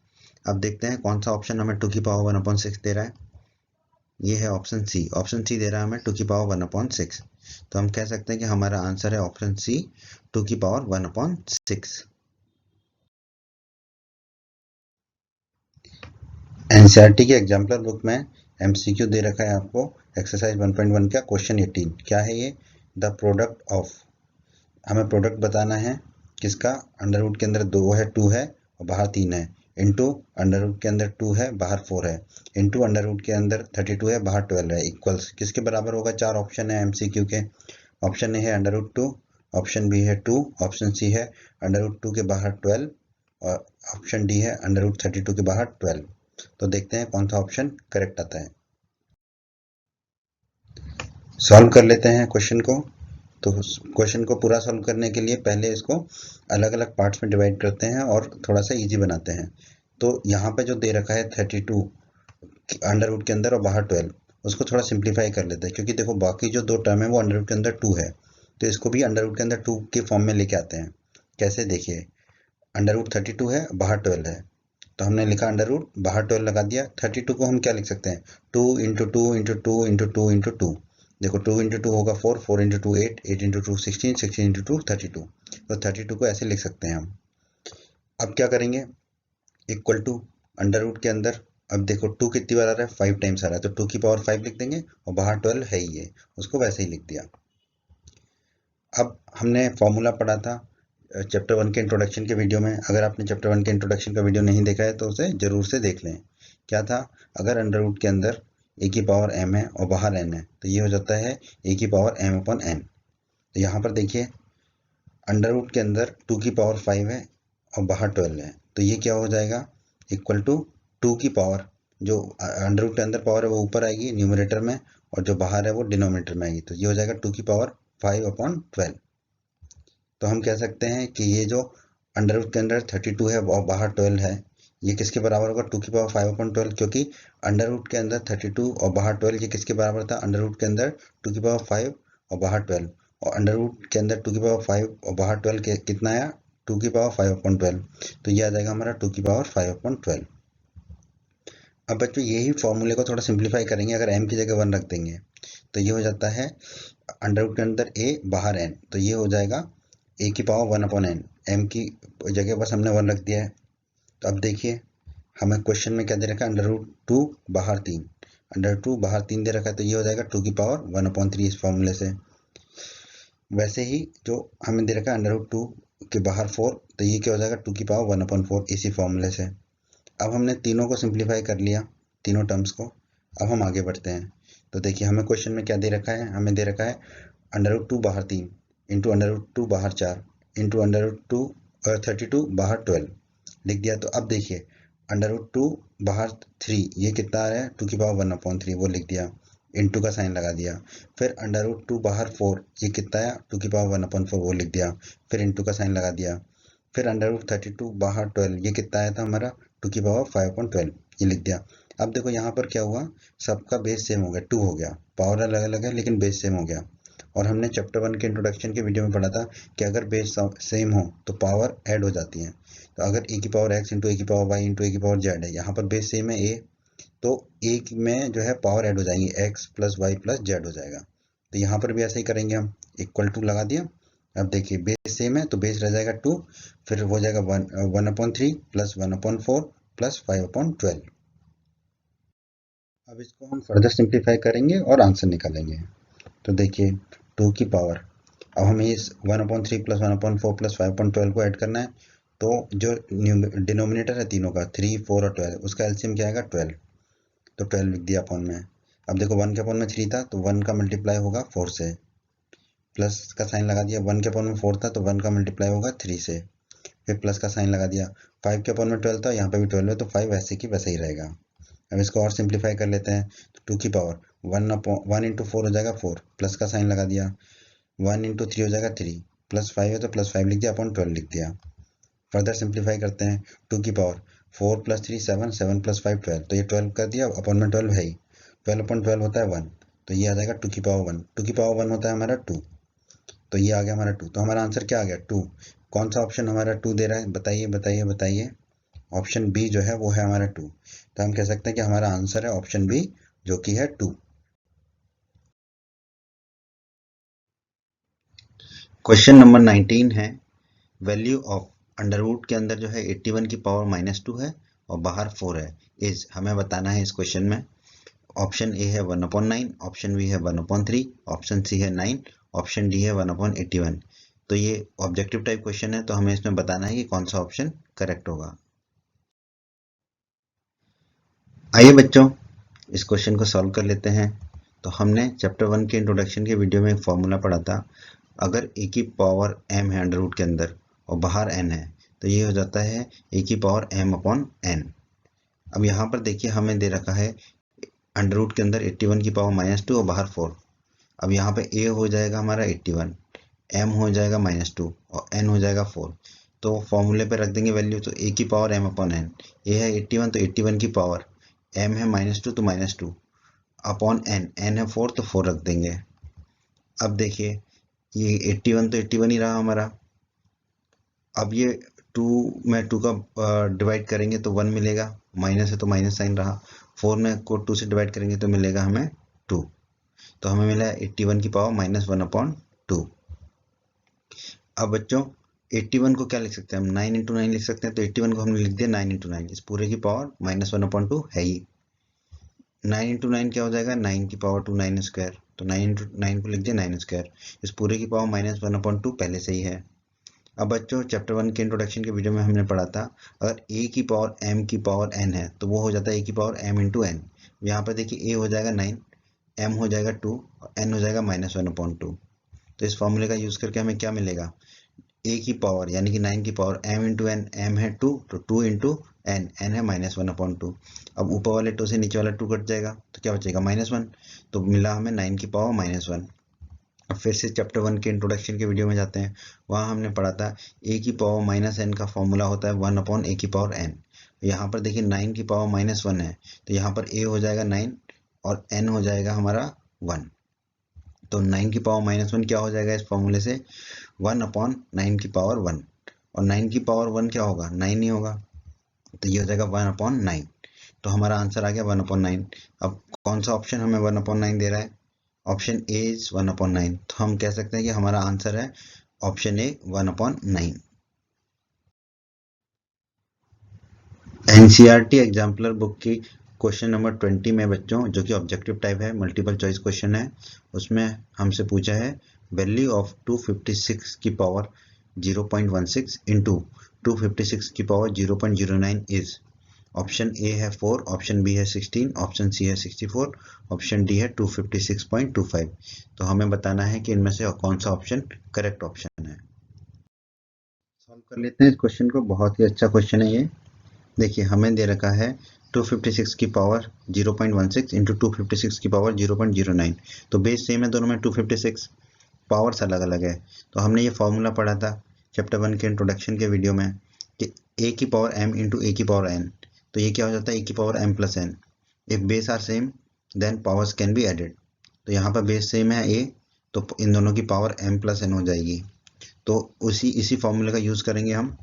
अब देखते हैं कौन सा ऑप्शन हमें 2 की पावर 1/6 दे रहा है, ये है ऑप्शन सी। ऑप्शन सी दे रहा है हमें 2 की पावर 1/6, तो हम कह सकते हैं कि हमारा आंसर है ऑप्शन सी 2 की पावर 1/6। एनसीईआरटी की एग्जाम्पलर बुक में एमसीक्यू दे रखा है आपको एक्सरसाइज 1.1 का क्वेश्चन 18। क्या है ये, द प्रोडक्ट ऑफ, हमें प्रोडक्ट बताना है किसका, अंडर रूट के अंदर 2 है और बाहर 3 है, इंटू अंडर रूट के अंदर 2 है बाहर 4 है, इंटू अंडर रूट के अंदर 32 है बाहर 12 है, इक्वल्स किसके बराबर होगा। 4 ऑप्शन है एमसीक्यू के। ऑप्शन ए है अंडर रूट 2, ऑप्शन बी है 2, ऑप्शन सी है अंडर रूट 2 के बाहर 12 और ऑप्शन डी है √32 के बाहर 12। तो देखते हैं कौन सा ऑप्शन करेक्ट आता है। सॉल्व कर लेते हैं क्वेश्चन को। तो क्वेश्चन को पूरा सॉल्व करने के लिए पहले इसको अलग अलग पार्ट्स में डिवाइड करते हैं और थोड़ा सा इजी बनाते हैं। तो यहाँ पे जो दे रखा है 32 अंडर रूट के अंदर और बाहर 12, उसको थोड़ा सिंप्लीफाई कर लेते हैं, क्योंकि देखो बाकी जो दो टर्म है वो अंडर रूट के अंदर 2 है, तो इसको भी अंडर रूट के अंदर 2 के फॉर्म में लेके आते हैं। कैसे, देखिए √32 है, बाहर 12 है, तो हमने लिखा अंडर रूट, बाहर 12 लगा दिया। 32 को हम क्या लिख सकते हैं, 2 इंटू 2 इंटू 2 इंटू 2 इंटू 2। देखो 2 इंटू 2 होगा 4, 4 इंटू 2 8, 8 इंटू 2 16, 16 इंटू 2 32। तो 32 को ऐसे लिख सकते हैं हम। अब क्या करेंगे, इक्वल टू अंडर रूट के अंदर, अब देखो 2 कितनी बार आ रहा है, 5 टाइम्स आ रहा है, तो 2 की पावर 5 लिख देंगे, और बाहर 12 है ही है, उसको वैसे ही लिख दिया। अब हमने फॉर्मूला पढ़ा था चैप्टर 1 के इंट्रोडक्शन के वीडियो में। अगर आपने चैप्टर 1 के इंट्रोडक्शन का वीडियो नहीं देखा है तो उसे जरूर से देख लें। क्या था, अगर अंडर रूट के अंदर a की पावर m है और बाहर n है, तो ये हो जाता है a की पावर m अपॉन n। तो यहाँ पर देखिए अंडर रूट के अंदर 2 की पावर 5 है और बाहर 12 है, तो ये क्या हो जाएगा, इक्वल टू 2 की पावर, जो अंडर रूट के अंदर पावर है वो ऊपर आएगी न्यूमरेटर में, और जो बाहर है वो डिनोमिनेटर में आएगी, तो ये हो जाएगा 2 की पावर 5 अपॉन 12। तो हम कह सकते हैं कि ये जो अंडर रूट के अंदर 32 है और बाहर 12 है, ये किसके बराबर होगा, 2 की पावर 5 अपॉन 12, क्योंकि अंडर रूट के अंदर 32 और बाहर 12 ये किसके बराबर था, अंडर रूट के अंदर 2 की पावर 5 और बाहर 12, और अंडर रूट के अंदर 2 की पावर 5 और बाहर 12 के कितना आया, 2 की पावर 5 अपॉन 12, तो ये आ जाएगा हमारा 2 की पावर 5 अपॉन 12। अब बच्चों यही फॉर्मूले को थोड़ा सिंप्लीफाई करेंगे, अगर m की जगह 1 रख देंगे तो ये हो जाता है अंडर रूट के अंदर a बाहर n, तो ये हो जाएगा a की पावर 1 अपॉन n, m की जगह बस हमने 1 रख दिया है। तो अब देखिए हमें क्वेश्चन में क्या दे रखा है, अंडर रूट 2 बाहर 3, अंडर 2 बाहर 3 दे रखा है, तो ये हो जाएगा 2 की पावर 1 अपॉन 3 इस फॉर्मूले से। वैसे ही जो हमें दे रखा है अंडर रूट 2 के बाहर 4, तो ये क्या हो जाएगा 2 की पावर 1 अपॉन 4 इसी फॉर्मूले से। अब हमने तीनों को सिंप्लीफाई कर लिया, तीनों टर्म्स को। अब हम आगे बढ़ते हैं। तो देखिए हमें क्वेश्चन में क्या दे रखा है, हमें दे रखा है अंडर रूट 2 बाहर 3 इंटू अंडर रूट 2 बाहर 4 इंटू अंडर रूट 2 32 बाहर 12 लिख दिया। तो अब देखिए अंडर रूट 2 बाहर 3 ये कितना आ रहा है, 2 की पावर 1 अपॉन 3 वो लिख दिया, इंटू का साइन लगा दिया। फिर अंडर रूट 2 बाहर 4 ये कितना आया, 2 की पावर 1 अपॉन 4 वो लिख दिया, फिर इंटू का साइन लगा दिया। फिर अंडर रूट 32 बाहर 12 ये कितना आया था हमारा, 2 की पावर 5 अपॉन 12 ये लिख दिया। अब देखो यहाँ पर क्या हुआ, सबका बेस सेम हो गया, 2 हो गया, पावर अलग अलग है लेकिन बेस सेम हो गया। और हमने चैप्टर 1 के इंट्रोडक्शन के वीडियो में पढ़ा था कि अगर बेस सेम हो तो पावर ऐड हो जाती है। तो अगर a की पावर x इंटू a की पावर y इंटू a की पावर z है, यहाँ पर बेस सेम है a, तो a में जो है पावर ऐड हो जाएंगी, x plus Y plus Z हो जाएगा। तो यहाँ पर भी ऐसा ही करेंगे हम, इक्वल टू लगा दिया। अब देखिए बेस सेम है तो बेस रह जाएगा 2, फिर हो जाएगा 1 upon 3 plus 1 upon 4 plus 5 upon 12। अब इसको हम फर्दर सिंप्लीफाई करेंगे और आंसर निकालेंगे। तो देखिए 2 की पावर, अब हमें इस 1 upon 3 plus 1 upon 4 plus 5 upon 12 को ऐड करना है। तो जो डिनोमिनेटर है तीनों का 3, 4 और 12, उसका एलसीएम क्या आएगा 12, तो 12 लिख दिया अपॉन में। अब देखो 1 के अपॉन में 3 था तो 1 का मल्टीप्लाई होगा 4 से, प्लस का साइन लगा दिया, 1 के अपॉन में 4 था तो 1 का मल्टीप्लाई होगा 3 से, फिर प्लस का साइन लगा दिया। 5 के अपॉन में 12 था, यहाँ पे भी 12 है तो 5 वैसे की वैसे ही रहेगा। अब इसको और सिंप्लीफाई कर लेते हैं। तो 2 की पावर 1 इंटू 4 हो जाएगा 4, प्लस का साइन लगा दिया, 1 इंटू 3 हो जाएगा 3, प्लस 5 है तो प्लस 5 लिख दिया अपॉन 12 लिख दिया। फर्दर सिंप्लीफाई करते हैं, 2 की पावर 4 प्लस 3 7, 7 प्लस 5 12, तो ये 12 कर दिया, अपॉन में 12 है ही, 12 अपॉन 12 होता है 1, तो ये आ जाएगा 2 की पावर 1, 2 की पावर 1 होता है हमारा 2, तो ये आ गया हमारा 2। तो हमारा आंसर क्या आ गया 2। कौन सा ऑप्शन हमारा 2 दे रहा है, बताइए बताइए बताइए। ऑप्शन बी जो है वो है हमारा 2। तो हम कह सकते हैं कि हमारा आंसर है ऑप्शन बी जो कि है 2। क्वेश्चन नंबर 19 है, वैल्यू ऑफ अंडर रूट के अंदर जो है 81 की पावर -2 है और बाहर 4 है, इज हमें बताना है इस क्वेश्चन में। ऑप्शन ए है 1/9, ऑप्शन बी है 1/3, ऑप्शन सी है 9, ऑप्शन डी है 1/81। तो ये ऑब्जेक्टिव टाइप क्वेश्चन है, तो हमें इसमें बताना है कि कौन सा ऑप्शन करेक्ट होगा। आइए बच्चों इस क्वेश्चन को सॉल्व कर लेते हैं। तो हमने चैप्टर 1 के इंट्रोडक्शन के वीडियो में एक फॉर्मूला पढ़ा था, अगर a की पावर m है अंडर रूट के अंदर और बाहर n है, तो ये हो जाता है ए की पावर m अपॉन n। अब यहाँ पर देखिए हमें दे रखा है अंडर रूट के अंदर 81 की पावर -2 और बाहर 4। अब यहाँ पे a हो जाएगा हमारा 81, m हो जाएगा -2 और n हो जाएगा 4। तो फॉर्मूले पे रख देंगे वैल्यू, तो a की power m upon n, a है 81 तो 81 की पावर, m है -2 तो -2 अपॉन n है 4 तो 4 रख देंगे। अब देखिए ये 81 तो 81 ही रहा हमारा। अब ये 2 में 2 का डिवाइड करेंगे तो 1 मिलेगा, माइनस है तो माइनस साइन रहा। 4 में को 2 से डिवाइड करेंगे तो मिलेगा हमें 2। तो हमें मिला 81 की पावर -1 अपॉन 2। अब बच्चों 81 को क्या लिख सकते हैं हम, 9 इंटू 9 लिख सकते हैं। तो 81 को हमने लिख दिया 9 इंटू 9, इस पूरे की पावर -1 अपॉन 2 है ही। 9 इंटू 9 क्या हो जाएगा, 9 की पावर 2 9 स्क्वायर, तो 9 इंटू 9 को लिख दिया 9 स्क्वायर, इस पूरे की पावर -1 अपॉन 2 पहले से ही है। अब बच्चों चैप्टर 1 के इंट्रोडक्शन के वीडियो में हमने पढ़ा था, अगर a की पावर m की पावर n है तो वो हो जाता है a की पावर m इंटू n। यहाँ पर देखिए a हो जाएगा 9, m हो जाएगा 2 और n हो जाएगा -1 अपॉन 2। तो इस फॉर्मूले का यूज करके हमें क्या मिलेगा, a की पावर यानी कि 9 की power m into n, m है 2 तो 2 इंटू n, n है -1 अपॉन 2। अब ऊपर वाले 2 से नीचे वाला 2 कट जाएगा तो क्या बचेगा -1, तो मिला हमें 9 की पावर -1। अब फिर से चैप्टर 1 के इंट्रोडक्शन के वीडियो में जाते हैं, वहाँ हमने पढ़ा था a की पावर -n का फॉर्मूला होता है 1 अपॉन a की पावर n। यहाँ पर देखिए 9 की पावर -1 है तो यहाँ पर a हो जाएगा 9 और n हो जाएगा हमारा 1। तो 9 की पावर -1 क्या हो जाएगा इस फॉर्मूले से, 1 अपॉन 9 की पावर 1, और 9 की पावर 1 क्या होगा, 9 ही होगा, तो ये हो जाएगा 1 अपॉन 9। तो हमारा आंसर आ गया 1 अपॉन 9। अब कौन सा ऑप्शन हमें 1 अपॉन 9 दे रहा है, ऑप्शन ए इज 1 अपॉन 9। तो हम कह सकते हैं कि हमारा आंसर है ऑप्शन ए 1 अपॉन 9। एनसीईआरटी एग्जाम्पलर बुक की क्वेश्चन नंबर 20 में बच्चों, जो कि ऑब्जेक्टिव टाइप है, मल्टीपल चॉइस क्वेश्चन है, उसमें हमसे पूछा है वैल्यू ऑफ 256 की पावर 0.16 इंटू 256 की पावर 0.09 इज। ऑप्शन ए है 4, ऑप्शन बी है 16, ऑप्शन सी है 64, ऑप्शन डी है 256.25। तो हमें बताना है कि इनमें से कौन सा ऑप्शन करेक्ट ऑप्शन है। सॉल्व कर लेते हैं इस क्वेश्चन को, बहुत ही अच्छा क्वेश्चन है ये। देखिए हमें दे रखा है 256 की पावर 0.16 इंटू 256 की पावर 0.09। तो बेस सेम है दोनों में 256, पावर्स अलग अलग है। तो हमने ये फॉर्मूला पढ़ा था चैप्टर 1 के इंट्रोडक्शन के वीडियो में कि a की पावर m इंटू a की पावर n। तो ये क्या हो जाता है a की power m plus n। If base are same then powers can be added. तो यहाँ पर बेस सेम है a, तो इन दोनों की पावर m प्लस n हो जाएगी। तो इसी फॉर्मूले का यूज करेंगे हम।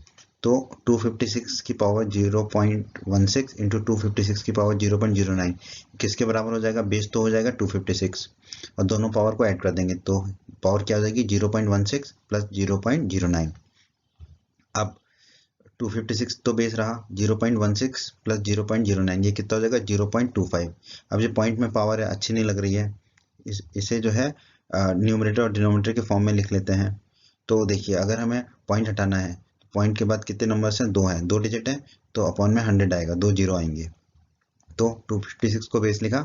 तो 256 की पावर 0.16 इंटू 256 की पावर 0.09 किसके बराबर हो जाएगा, बेस तो हो जाएगा 256 और दोनों पावर को ऐड कर देंगे तो पावर क्या हो जाएगी 0.16 प्लस 0.09। अब 256 तो बेस रहा, 0.16 प्लस 0.09 ये कितना हो जाएगा 0.25। अब ये पॉइंट में पावर है, अच्छी नहीं लग रही है, इसे जो है न्यूमरेटर और डिनोमिनेटर के फॉर्म में लिख लेते हैं। तो देखिए अगर हमें पॉइंट हटाना है, पॉइंट के बाद कितने नंबर्स हैं, 2 हैं, 2 डिजिट हैं, तो अपॉन में 100 आएगा, 2 जीरो आएंगे। तो 256 को बेस लिखा,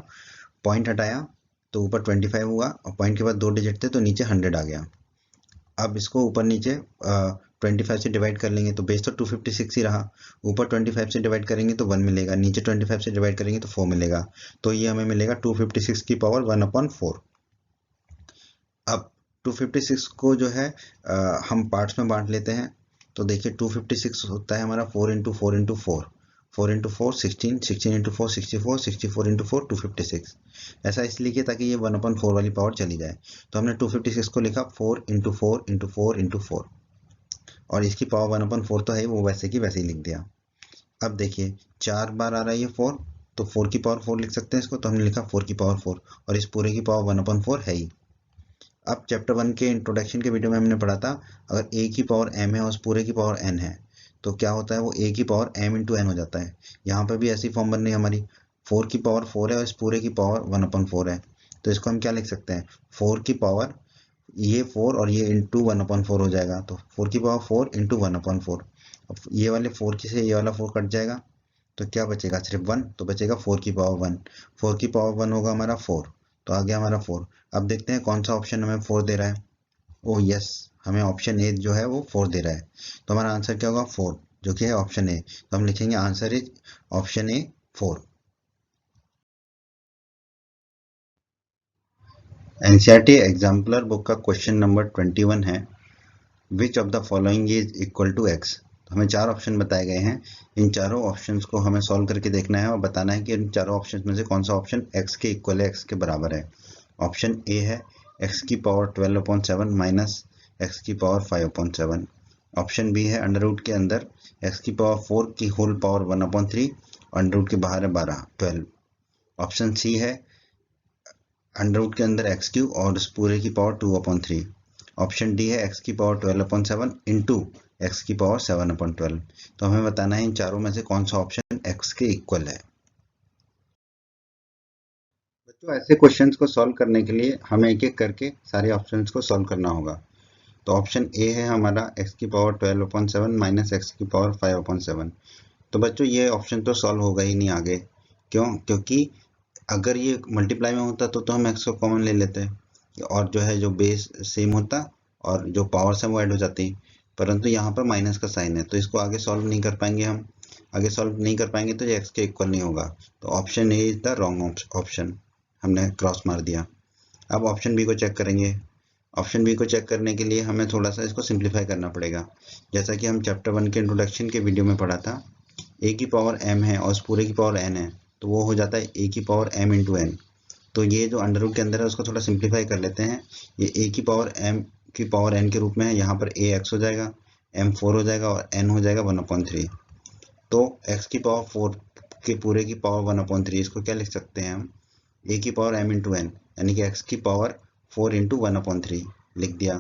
पॉइंट हटाया तो ऊपर 25 हुआ और पॉइंट के बाद 2 डिजिट थे तो नीचे 100 आ गया। अब इसको ऊपर नीचे 25 से डिवाइड कर लेंगे तो बेस तो 256 ही रहा, ऊपर 25 से डिवाइड करेंगे तो 1 मिलेगा, नीचे 25 से डिवाइड करेंगे तो 4 मिलेगा। तो ये हमें मिलेगा 256 की पावर 1/4। अब 256 को जो है हम पार्ट्स में बांट लेते हैं। तो देखिए 256 होता है हमारा 4 into 4 into 4, 4 into 4 16, 16 into 4 64, 64 into 4 256। ऐसा इसलिए किया ताकि ये 1/4 वाली पावर चली जाए। तो हमने 256 को लिखा 4 इंटू 4 इंटू 4 इंटू 4 और इसकी पावर 1/4 तो है, वो वैसे की वैसे ही लिख दिया। अब देखिए 4 बार आ रहा है ये 4, तो 4 की पावर 4 लिख सकते हैं इसको, तो हमने लिखा 4 की पावर 4 और इस पूरे की पावर 1/4 है ही। अब चैप्टर 1 के इंट्रोडक्शन के वीडियो में हमने पढ़ा था, अगर a की पावर m है और उस पूरे की पावर n है तो क्या होता है, वो a की पावर m इंटू n हो जाता है। यहाँ पर भी ऐसी फॉर्म बननी है हमारी, 4 की पावर 4 है और इस पूरे की पावर 1/4 है। तो इसको हम क्या लिख सकते हैं, 4 की पावर ये 4 और ये इंटू 1/4 हो जाएगा, तो 4 की पावर 4 इंटू 1/4। अब ये वाले 4 की से ये वाला 4 कट जाएगा तो क्या बचेगा, सिर्फ 1, तो बचेगा 4 की पावर 1। 4 की पावर 1 होगा हमारा 4, तो आ गया हमारा 4। अब देखते हैं कौन सा ऑप्शन हमें 4 दे रहा है। ओह यस, हमें ऑप्शन ए जो है वो 4 दे रहा है। तो हमारा आंसर क्या होगा 4। जो कि है ऑप्शन ए। तो हम लिखेंगे answer is option A 4। NCERT exemplar book का क्वेश्चन नंबर 21 है, which of the following is equal to x. तो हमें 4 ऑप्शन बताए गए हैं, इन चारों ऑप्शंस को हमें सॉल्व करके देखना है और बताना है कि इन चारों ऑप्शंस में से कौन सा ऑप्शन एक्स के इक्वल है, एक्स के बराबर है। ऑप्शन ए है एक्स की पावर 12/7 माइनस एक्स की पावर 5/7। ऑप्शन बी है अंडर रूट के अंदर एक्स की पावर 4 की होल पावर 1/3 और अंडर रूट के बाहर है 12। ऑप्शन सी है अंडर रूट के अंदर एक्स क्यूब और उस पूरे की पावर 2/3। ऑप्शन डी है एक्स की पावर 12/7 इंटू एक्स की पावर 7/12। तो हमें बताना है इन चारों में से कौन सा ऑप्शन एक्स के इक्वल है। बच्चों ऐसे क्वेश्चंस को सॉल्व करने के लिए हमें एक एक करके सारे ऑप्शंस को सॉल्व करना होगा। तो ऑप्शन ए है हमारा एक्स की पावर 12/7 माइनस एक्स की पावर 5/7। तो बच्चों ये ऑप्शन तो सॉल्व होगा ही नहीं आगे। क्यों? क्योंकि अगर ये मल्टीप्लाई में होता तो हम एक्स को कॉमन ले लेते और जो है जो बेस सेम होता और जो पावर्स हैं वो ऐड हो जाती, परंतु यहाँ पर माइनस का साइन है तो इसको आगे सॉल्व नहीं कर पाएंगे हम। आगे सॉल्व नहीं कर पाएंगे तो ये एक्स के इक्वल नहीं होगा। तो option A is the wrong option, हमने क्रॉस मार दिया। अब ऑप्शन बी को चेक करेंगे। ऑप्शन बी को चेक करने के लिए हमें थोड़ा सा इसको सिंप्लीफाई करना पड़ेगा। जैसा कि हम चैप्टर 1 के इंट्रोडक्शन के वीडियो में पढ़ा था, ए की पावर m है और उस पूरे की पावर n है तो वो हो जाता है ए की पावर m इंटू एन। तो ये जो अंडर रूट के अंदर है उसको थोड़ा सिंप्लीफाई कर लेते हैं। ये ए की पावर m की पावर n के रूप में है, यहाँ पर a x हो जाएगा, m 4 हो जाएगा और n हो जाएगा 1/3। तो x की पावर 4 के पूरे की पावर 1/3, इसको क्या लिख सकते हैं हम, a की पावर m इंटू एन, यानी कि x की पावर 4 इंटू 1/3 लिख दिया।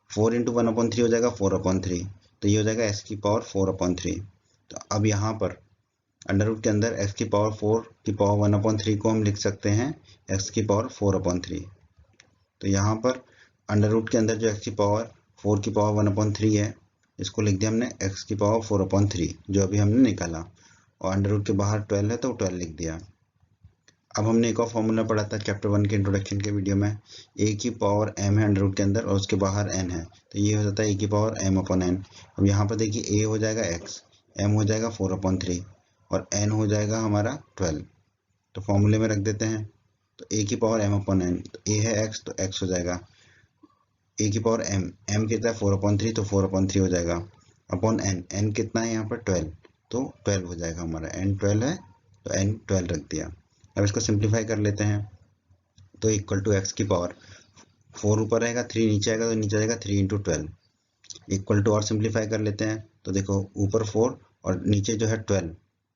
4 इंटू 1/3 हो जाएगा 4/3, तो ये हो जाएगा x की पावर 4/3। तो अब यहाँ पर अंडर रूट के अंदर x की पावर 4 की पावर 1/3 को हम लिख सकते हैं x की पावर 4/3। तो यहाँ पर अंडर रूट के अंदर जो x की पावर 4 की पावर 1/3 है इसको लिख दिया हमने x की पावर 4/3 जो अभी हमने निकाला, और अंडर रूट के बाहर 12 है तो 12 लिख दिया। अब हमने एक और फॉर्मूला पढ़ा था चैप्टर 1 के इंट्रोडक्शन के वीडियो में, a की पावर m है अंडर रूट के अंदर और उसके बाहर n है तो ये हो जाता है a की पावर m/n। अब यहाँ पर देखिए a हो जाएगा x, m हो जाएगा 4/3 और n हो जाएगा हमारा 12। तो फॉर्मूले में रख देते हैं। तो a की पावर m/n, तो a है x तो x हो जाएगा, a की पावर m कितना है 4/3 तो 4/3 हो जाएगा, अपॉन n कितना है यहाँ पर 12 तो 12 हो जाएगा हमारा, n 12 है तो n 12 रख दिया। अब इसको सिंप्लीफाई कर लेते हैं। तो इक्वल टू एक्स की पावर 4 ऊपर रहेगा 3 नीचे आएगा तो नीचे आएगा 3 इंटू 12 इक्वल टू, और सिंप्लीफाई कर लेते हैं तो देखो ऊपर 4 और नीचे जो है 12,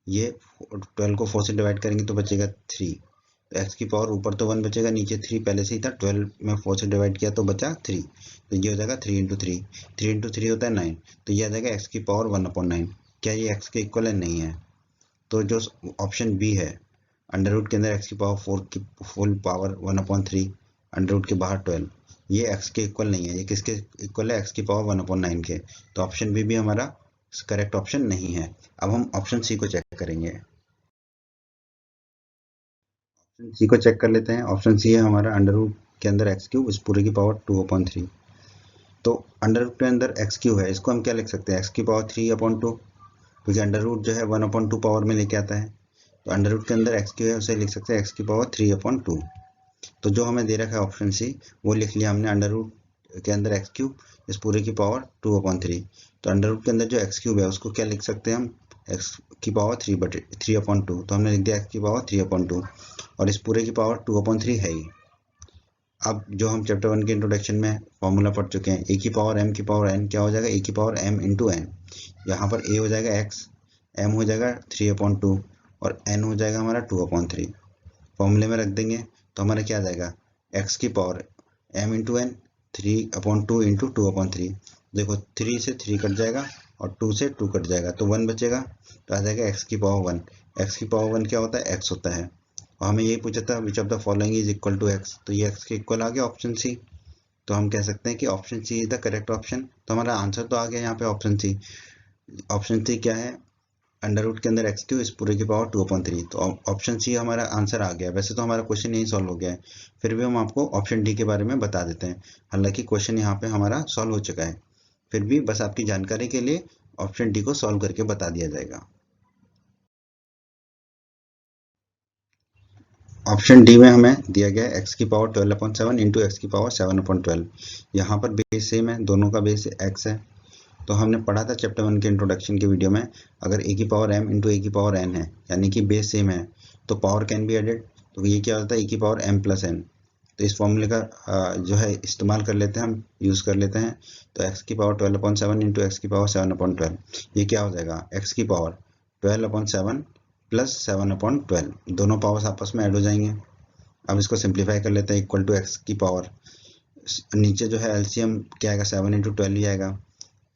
ये 12 को 4 से डिवाइड करेंगे तो बचेगा 3। तो एक्स की पावर ऊपर तो 1 बचेगा, नीचे 3 पहले से ही था, 12 में 4 से डिवाइड किया तो बचा 3। तो ये हो जाएगा 3 इंटू 3, 3 इंटू 3 होता है 9, तो ये आ जाएगा एक्स की पावर 1/9। क्या ये एक्स के इक्वल है? नहीं है। तो जो ऑप्शन बी है अंडर रूट के अंदर एक्स की पावर 4 की फुल पावर 1/3 अंडर रूट के बाहर 12, ये एक्स के इक्वल नहीं है। ये किसके इक्वल है? एक्स की पावर 1/9 के। तो ऑप्शन बी भी हमारा करेक्ट ऑप्शन नहीं है। अब हम ऑप्शन सी को चेक करेंगे। ऑप्शन सी को चेक कर लेते हैं। ऑप्शन सी है हमारा अंडर रूट के अंदर एक्स क्यूब इस पूरे की पावर 2/3। तो अंडर रूट के अंदर एक्स क्यूब है, इसको हम क्या लिख सकते हैं, एक्स की पावर 3/2, क्योंकि अंडर रूट जो है 1/2 पावर में लेके आता है। तो अंडर रूट के अंदर एक्स क्यूब है उसे लिख सकते हैं एक्स की पावर 3/2। तो जो हमें दे रखा है ऑप्शन सी वो लिख लिया हमने, अंडर रूट के अंदर एक्स क्यूब इस पूरे की पावर 2/3। तो अंडर रूट के अंदर जो एक्स क्यूब है उसको क्या लिख सकते हैं हम, एक्स की पावर 3/2। तो हमने लिख दिया एक्स की पावर 3/2 और इस पूरे की पावर 2/3 है ही। अब जो हम चैप्टर 1 के इंट्रोडक्शन में फॉर्मूला पढ़ चुके हैं, ए की पावर m की पावर n क्या हो जाएगा, ए की पावर m इंटू एन। यहाँ पर a हो जाएगा x, m हो जाएगा 3/2 और n हो जाएगा हमारा 2/3। फॉर्मूले में रख देंगे तो हमारा क्या आ जाएगा, x की power m into n 3/2 into 2/3। देखो 3 से 3 कट जाएगा और 2 से 2 कट जाएगा तो 1 बचेगा, तो आ जाएगा x की पावर 1। x की पावर 1 क्या होता है, x होता है। और हमें यही पूछा था which of the following is equal to x, तो ये x के इक्वल आ गया ऑप्शन सी। तो हम कह सकते हैं कि option C is the correct option. तो हमारा आंसर तो आ गया यहाँ पे ऑप्शन सी। ऑप्शन सी क्या है, अंडर रूट के अंदर एक्स क्यू इस पूरे की पावर 2/3। तो ऑप्शन सी हमारा आंसर आ गया। वैसे तो हमारा क्वेश्चन यही सॉल्व हो गया है, फिर भी हम आपको ऑप्शन डी के बारे में बता देते हैं। हालांकि क्वेश्चन यहाँ पे हमारा सॉल्व हो चुका है, फिर भी बस आपकी जानकारी के लिए ऑप्शन डी को सॉल्व करके बता दिया जाएगा। ऑप्शन डी में हमें दिया गया है x की पावर 12/7 इंटू एक्स की पावर 7/12। यहाँ पर बेस सेम है, दोनों का बेस x है। तो हमने पढ़ा था चैप्टर 1 के इंट्रोडक्शन के वीडियो में, अगर a की पावर m इंटू a की पावर n है यानी कि बेस सेम है तो पावर कैन बी एडेड। तो ये क्या होता है, a की पावर m प्लस n। तो इस फॉर्मूले का जो है इस्तेमाल कर लेते हैं, हम यूज़ कर लेते हैं। तो x की पावर 12/7 इंटू एक्स की पावर 7/12, ये क्या हो जाएगा, x की पावर 12/7 प्लस 7/12, दोनों पावर्स आपस में ऐड हो जाएंगे। अब इसको सिंप्लीफाई कर लेते हैं, इक्वल टू एक्स की पावर, नीचे जो है एलसीएम क्या आएगा, 7 इंटू 12 ही आएगा।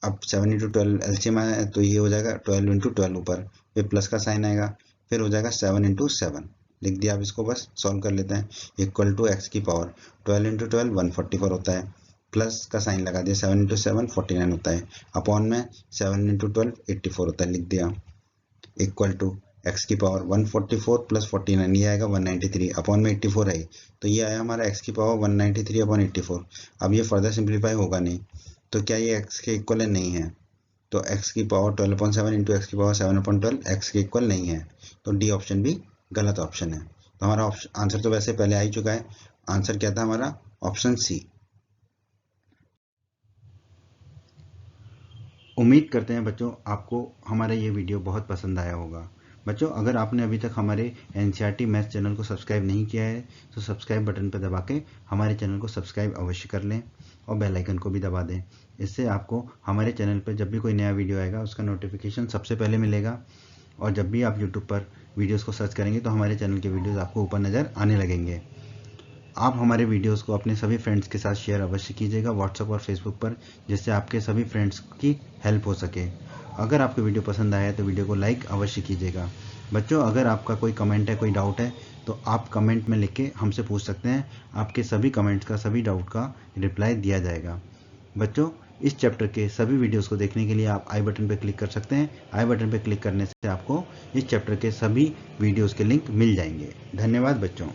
अब 7 इंटू 12 एलसीएम आया है तो ये हो जाएगा 12 इंटू 12, ऊपर फिर प्लस का साइन आएगा, फिर हो जाएगा 7 इंटू 7, लिख दिया। अब इसको बस सॉल्व कर लेते हैं, इक्वल टू एक्स की पावर 12 इंटू 12 144 होता है, प्लस का साइन लगा दिया, 7 इंटू 7 49 होता है, अपॉन में 7 इंटू 12 84 होता है, लिख दिया। इक्वल टू एक्स की पावर 144 प्लस 49, ये आएगा 193, अपॉन में 84 है, तो ये आया हमारा एक्स की पावर 193 अपॉन 84। अब ये फर्दर सिंप्लीफाई होगा नहीं, तो क्या ये एक्स के इक्वल नहीं है, तो एक्स की पावर 12/7 इंटू एक्स की पावर 7/12 एक्स के इक्वल नहीं है, तो डी ऑप्शन भी गलत ऑप्शन है। तो हमारा आंसर तो वैसे पहले आ ही चुका है, आंसर क्या था हमारा, ऑप्शन सी। उम्मीद करते हैं बच्चों आपको हमारा ये वीडियो बहुत पसंद आया होगा। बच्चों अगर आपने अभी तक हमारे एनसीईआरटी मैथ्स चैनल को सब्सक्राइब नहीं किया है तो सब्सक्राइब बटन पर दबा के हमारे चैनल को सब्सक्राइब अवश्य कर लें और बेल आइकन को भी दबा दें। इससे आपको हमारे चैनल पर जब भी कोई नया वीडियो आएगा उसका नोटिफिकेशन सबसे पहले मिलेगा, और जब भी आप यूट्यूब पर वीडियोज़ को सर्च करेंगे तो हमारे चैनल के वीडियोज़ आपको ऊपर नज़र आने लगेंगे। आप हमारे वीडियोस को अपने सभी फ्रेंड्स के साथ शेयर अवश्य कीजिएगा व्हाट्सएप और फेसबुक पर, जिससे आपके सभी फ्रेंड्स की हेल्प हो सके। अगर आपको वीडियो पसंद आया तो वीडियो को लाइक अवश्य कीजिएगा। बच्चों अगर आपका कोई कमेंट है, कोई डाउट है तो आप कमेंट में लिख के हमसे पूछ सकते हैं, आपके सभी कमेंट्स का, सभी डाउट का रिप्लाई दिया जाएगा। बच्चों इस चैप्टर के सभी वीडियोस को देखने के लिए आप आई बटन पर क्लिक कर सकते हैं। आई बटन पर क्लिक करने से आपको इस चैप्टर के सभी वीडियोस के लिंक मिल जाएंगे। धन्यवाद बच्चों।